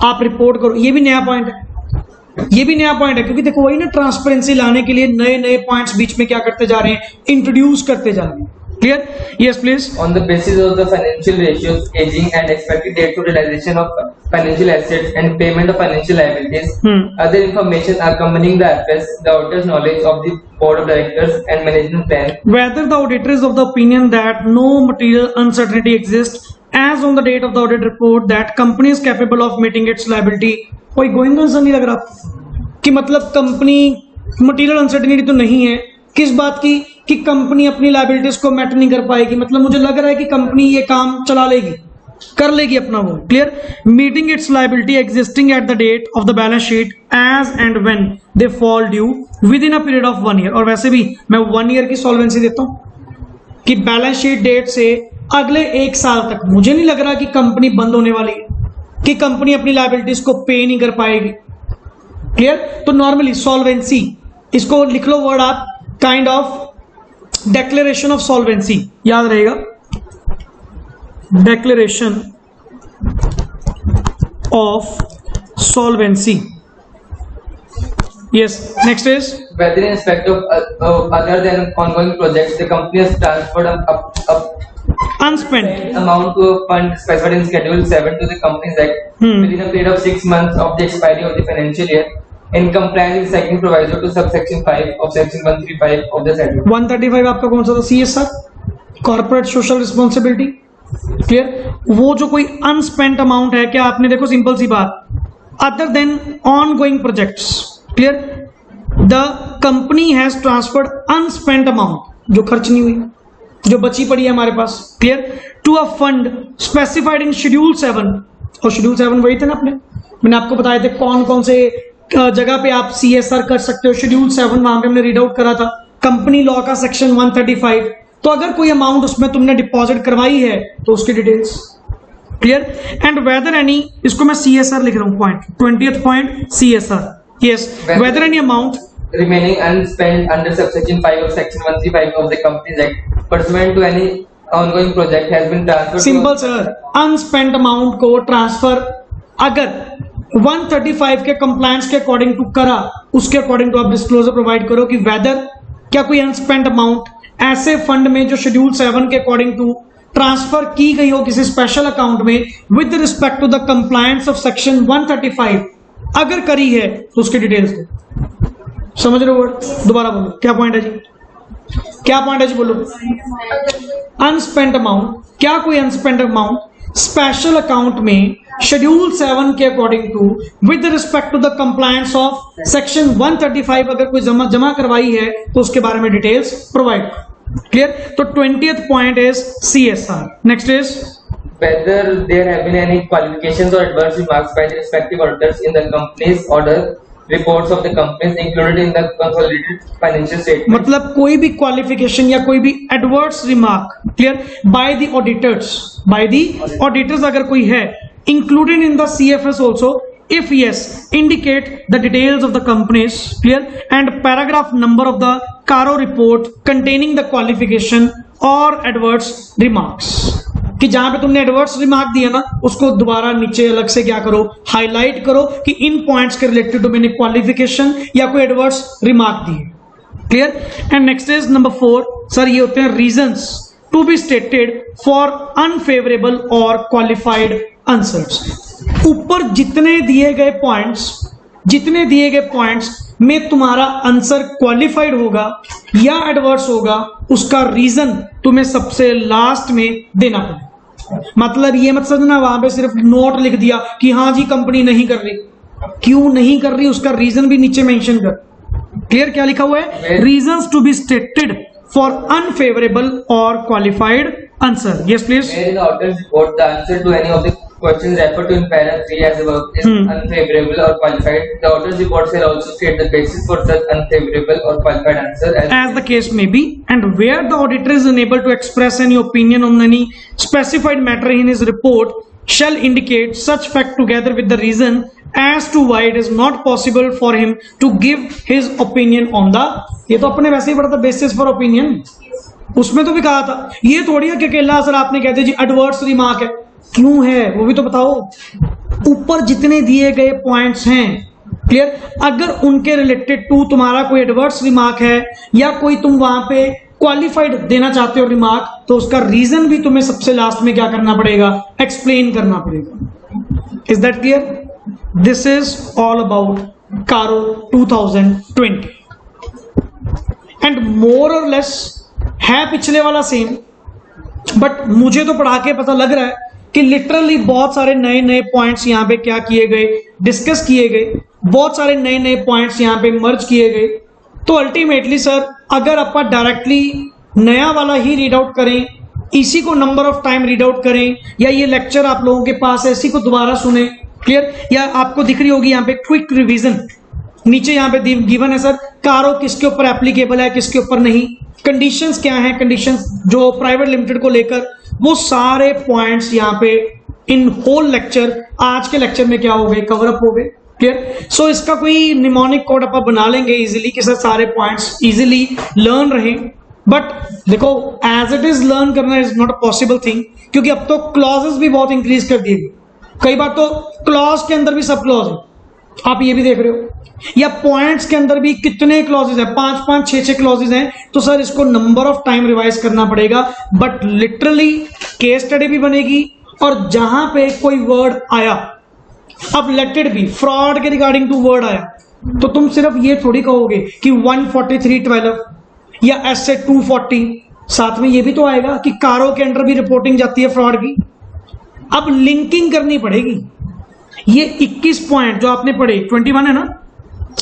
आप रिपोर्ट करो। ये भी नया पॉइंट है, ये भी नया पॉइंट है, क्योंकि देखो वही ना, ट्रांसपेरेंसी लाने के लिए नए नए पॉइंट्स बीच में क्या करते जा रहे हैं, इंट्रोड्यूस करते जा रहे हैं। Clear? Yes, please. On the basis of the financial ratios, aging and expected date to realization of financial assets and payment of financial liabilities, other information accompanying the FS, the auditor's knowledge of the board of directors and management plan. Whether the auditor is of the opinion that no material uncertainty exists as on the date of the audit report that company is capable of meeting its liability. कोई going concern नहीं लग रहा कि मतलब company material uncertainty तो नहीं है, किस बात की, कि कंपनी अपनी लायबिलिटीज को मेट नहीं कर पाएगी, मतलब मुझे लग रहा है कि कंपनी ये काम चला लेगी, कर लेगी अपना वो। Clear. Meeting its liability existing at the date of the balance sheet as and when they fall due within a period of 1 year. और वैसे भी मैं 1 ईयर की सॉल्वेंसी देता हूं कि बैलेंस शीट डेट से अगले 1 साल तक मुझे नहीं लग रहा कि कंपनी बंद होने वाली है, कि कंपनी अपनी लायबिलिटीज को पे नहीं कर पाएगी। क्लियर। तो नॉर्मली सॉल्वेंसी, इसको लिख लो वर्ड आप, kind of declaration of solvency, याद रहेगा, declaration of solvency. Yes, next is whether in respect of other than ongoing projects the company has transferred up unspent amount to a fund specified in schedule 7 to the Companies Act within a period of 6 months of the expiry of the financial year in compliance with second proviso to subsection 5 of section 135 of the schedule. 135 आपका कौन सा था, CSR, corporate social responsibility. Clear. वो जो कोई unspent amount है, क्या आपने देखो सिंपल सी बात, other than ongoing projects. Clear. The company has transferred unspent amount, जो खर्च नहीं हुई, जो बची पड़ी है हमारे पास। Clear. To a fund specified in schedule 7, और शेड्यूल 7 वही थे ना, मैंने आपको बताए थे कौन कौन से जगह पे आप CSR कर सकते हो। शेड्यूल 7 वहां पे हमने रीड आउट करा था, कंपनी लॉ का सेक्शन 135। तो अगर कोई अमाउंट उसमें तुमने डिपॉजिट करवाई है तो उसकी details. Clear. And whether any, इसको मैं CSR लिख रहा हूं, point 20th point CSR। Yes, whether any amount remaining unspent under subsection 5 of section 135 of the Companies Act pursuant to any ongoing project has been transferred। Simple sir, unspent amount को transfer अगर 135 के compliance के according to करा, उसके according to आप disclosure provide करो कि weather क्या कोई अनस्पेंड अमाउंट ऐसे फंड में जो शेड्यूल 7 के अकॉर्डिंग टू ट्रांसफर की गई हो किसी स्पेशल अकाउंट में with respect to the compliance of section 135 अगर करी है तो उसकी डिटेल्स दो। समझ रहे हो वर्ड? दोबारा बोलो क्या पॉइंट है जी, क्या पॉइंट है जी, बोलो। अनस्पेंट अमाउंट, क्या कोई अनस्पेंट अमाउंट स्पेशल अकाउंट में शेड्यूल 7 के according to with respect to the compliance of section 135 अगर कोई जमा करवाई है तो उसके बारे में डिटेल्स प्रोवाइड। क्लियर? तो 20th point is CSR। Next is whether there have been any qualifications or adverse remarks by the respective auditors in the company's order reports of the companies included in the consolidated financial statement। मतलब कोई भी qualification या कोई भी adverse remark, clear, by the auditors अगर कोई है included in the CFS also, if yes indicate the details of the companies, clear, and paragraph number of the Caro report containing the qualification or adverse remarks। कि जहां पे तुमने adverse remark दिया ना उसको दोबारा नीचे अलग से क्या करो, हाईलाइट करो कि इन पॉइंट्स के रिलेटेड तो मैंने क्वालिफिकेशन या कोई एडवर्स रिमार्क दी है। Clear? And next is number 4, sir ये होते हैं reasons to be stated for unfavourable और क्वालिफाइड आंसर्स। ऊपर जितने दिए गए पॉइंट्स में तुम्हारा आंसर क्वालिफाइड होगा या एडवर्स होगा उसका रीजन तुम्हें सबसे लास्ट में देना पड़ेगा। मतलब ये मत समझना वहां पे सिर्फ नोट लिख दिया कि हाँ जी कंपनी नहीं कर रही, क्यों नहीं कर रही उसका रीजन भी नीचे मेंशन कर। क्लियर? क्या लिखा हुआ है? Reasons to be stated for unfavourable और qualified answer. Yes please. Where in the auditor's report the answer to any of the questions referred to in paragraph 3 as above is unfavorable or qualified, the auditor's report shall also state the basis for such unfavorable or qualified answer as the case may be, and where the auditor is unable to express any opinion on any specified matter in his report shall indicate such fact together with the reason as to why it is not possible for him to give his opinion on the। ये तो अपने वैसे ही पढ़ा था basis for opinion, उसमें तो भी कहा था। ये थोड़ी है कि अकेला सर आपने कहते जी एडवर्स रिमार्क है, क्यों है वो भी तो बताओ। ऊपर जितने दिए गए पॉइंट्स हैं, क्लियर, अगर उनके रिलेटेड टू तुम्हारा कोई एडवर्स रिमार्क है या कोई तुम वहां पे क्वालिफाइड देना चाहते हो रिमार्क, तो उसका रीजन भी तुम्हें सबसे लास्ट में क्या करना पड़ेगा, एक्सप्लेन करना पड़ेगा। Is that clear? This is all about कारो 2020 एंड मोर और लेस है पिछले वाला सेम, बट मुझे तो पढ़ा के पता लग रहा है कि लिटरली बहुत सारे नए नए पॉइंट्स यहाँ पे क्या किए गए, डिस्कस किए गए, बहुत सारे नए नए पॉइंट्स यहाँ पे मर्ज किए गए। तो अल्टीमेटली सर अगर आप डायरेक्टली नया वाला ही रीड आउट करें, इसी को number of time read out करें, या ये लेक्चर आप लोगों के पास है इसी को दोबारा सुने, क्लियर, या आपको दिख रही होगी यहाँ पे क्विक रिवीजन नीचे यहाँ पे गिवन है सर, कारो किसके ऊपर एप्लीकेबल है किसके ऊपर नहीं, कंडीशंस क्या हैं, कंडीशंस जो प्राइवेट लिमिटेड को लेकर, वो सारे पॉइंट्स यहाँ पे इन होल लेक्चर आज के लेक्चर में क्या हो गए, कवर अप हो गए। क्लियर? सो इसका कोई निमोनिक कोड आप बना लेंगे इजीली कि सर सारे पॉइंट्स इजीली लर्न रहे। बट देखो एज इट इज लर्न करना is not a possible thing, क्योंकि अब तो क्लॉजेस भी बहुत इंक्रीज कर दिए गए। कई बार तो क्लॉज के अंदर भी सब क्लॉज है, आप ये भी देख रहे हो, या पॉइंट्स के अंदर भी कितने क्लॉजेस हैं, 5-5 6-6 क्लॉजेस हैं। तो सर इसको नंबर ऑफ टाइम रिवाइज करना पड़ेगा, बट लिटरली केस स्टडी भी बनेगी। और जहां पे कोई वर्ड आया, अब लेटेड भी फ्रॉड के रिगार्डिंग टू वर्ड आया, तो तुम सिर्फ ये थोड़ी कहोगे कि 143(12) या ऐसे 240, साथ में ये भी तो आएगा कि कारो के अंडर भी रिपोर्टिंग जाती है फ्रॉड की। अब लिंकिंग करनी पड़ेगी। ये 21 पॉइंट जो आपने पढ़े, 21 है ना,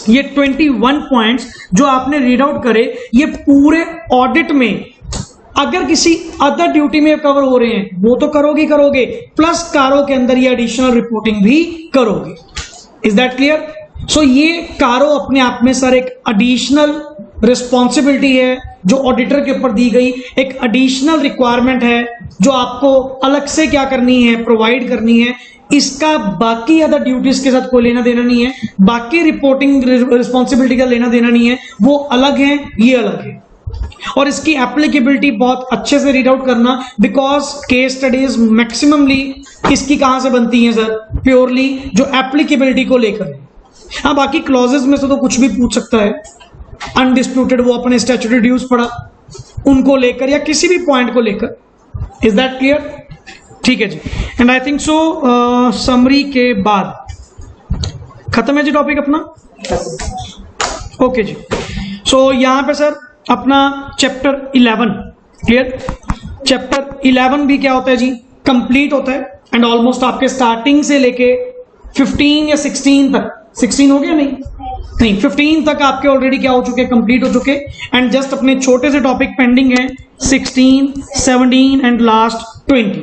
ये 21 पॉइंट्स जो आपने रीड आउट करे, ये पूरे ऑडिट में अगर किसी अदर ड्यूटी में कवर हो रहे हैं वो तो करोगे, प्लस कारो के अंदर ये एडिशनल रिपोर्टिंग भी करोगे। Is that clear? सो ये कारो अपने आप में सर एक एडिशनल रिस्पॉन्सिबिलिटी है जो ऑडिटर के ऊपर दी गई, एक एडिशनल रिक्वायरमेंट है जो आपको अलग से क्या करनी है, प्रोवाइड करनी है। इसका बाकी अदर ड्यूटीज के साथ कोई लेना देना नहीं है, बाकी रिपोर्टिंग रिस्पॉन्सिबिलिटी का लेना देना नहीं है, वो अलग है, ये अलग है। और इसकी एप्लीकेबिलिटी बहुत अच्छे से रीड आउट करना, बिकॉज केस स्टडीज मैक्सिममली इसकी कहां से बनती हैं सर, प्योरली जो एप्लीकेबिलिटी को लेकर। हाँ, बाकी क्लॉजेस में से तो कुछ भी पूछ सकता है, अनडिस्प्यूटेड वो अपने स्टैट्यूटरी ड्यूज पढ़ा उनको लेकर या किसी भी पॉइंट को लेकर। Is that clear? ठीक है जी। And I think so summary के बाद खत्म है जी टॉपिक अपना। ओके जी। सो यहां पे सर अपना चैप्टर 11 क्लियर। चैप्टर 11 भी क्या होता है जी, कंप्लीट होता है। एंड ऑलमोस्ट आपके स्टार्टिंग से लेके 15 या 16 तक, 16 हो गया नहीं 15 तक आपके ऑलरेडी क्या हो चुके, कंप्लीट हो चुके। एंड जस्ट अपने छोटे से टॉपिक पेंडिंग है 16, 17 एंड लास्ट 20।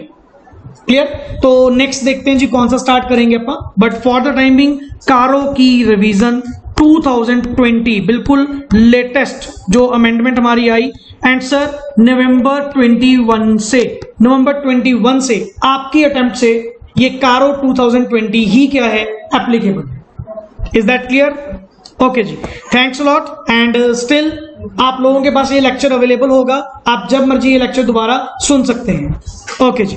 क्लियर? तो नेक्स्ट देखते हैं जी कौन सा स्टार्ट करेंगे अपन। बट फॉर द टाइमिंग कारो की रिवीजन 2020 बिल्कुल लेटेस्ट जो अमेंडमेंट हमारी आई। एंड सर नवंबर 21 से आपकी अटेम्प्ट से ये कारो 2020 ही क्या है, applicable. Is that clear? Okay जी, thanks a lot. And still आप लोगों के पास ये लेक्चर अवेलेबल होगा, आप जब मर्जी ये लेक्चर दोबारा सुन सकते हैं। ओके जी।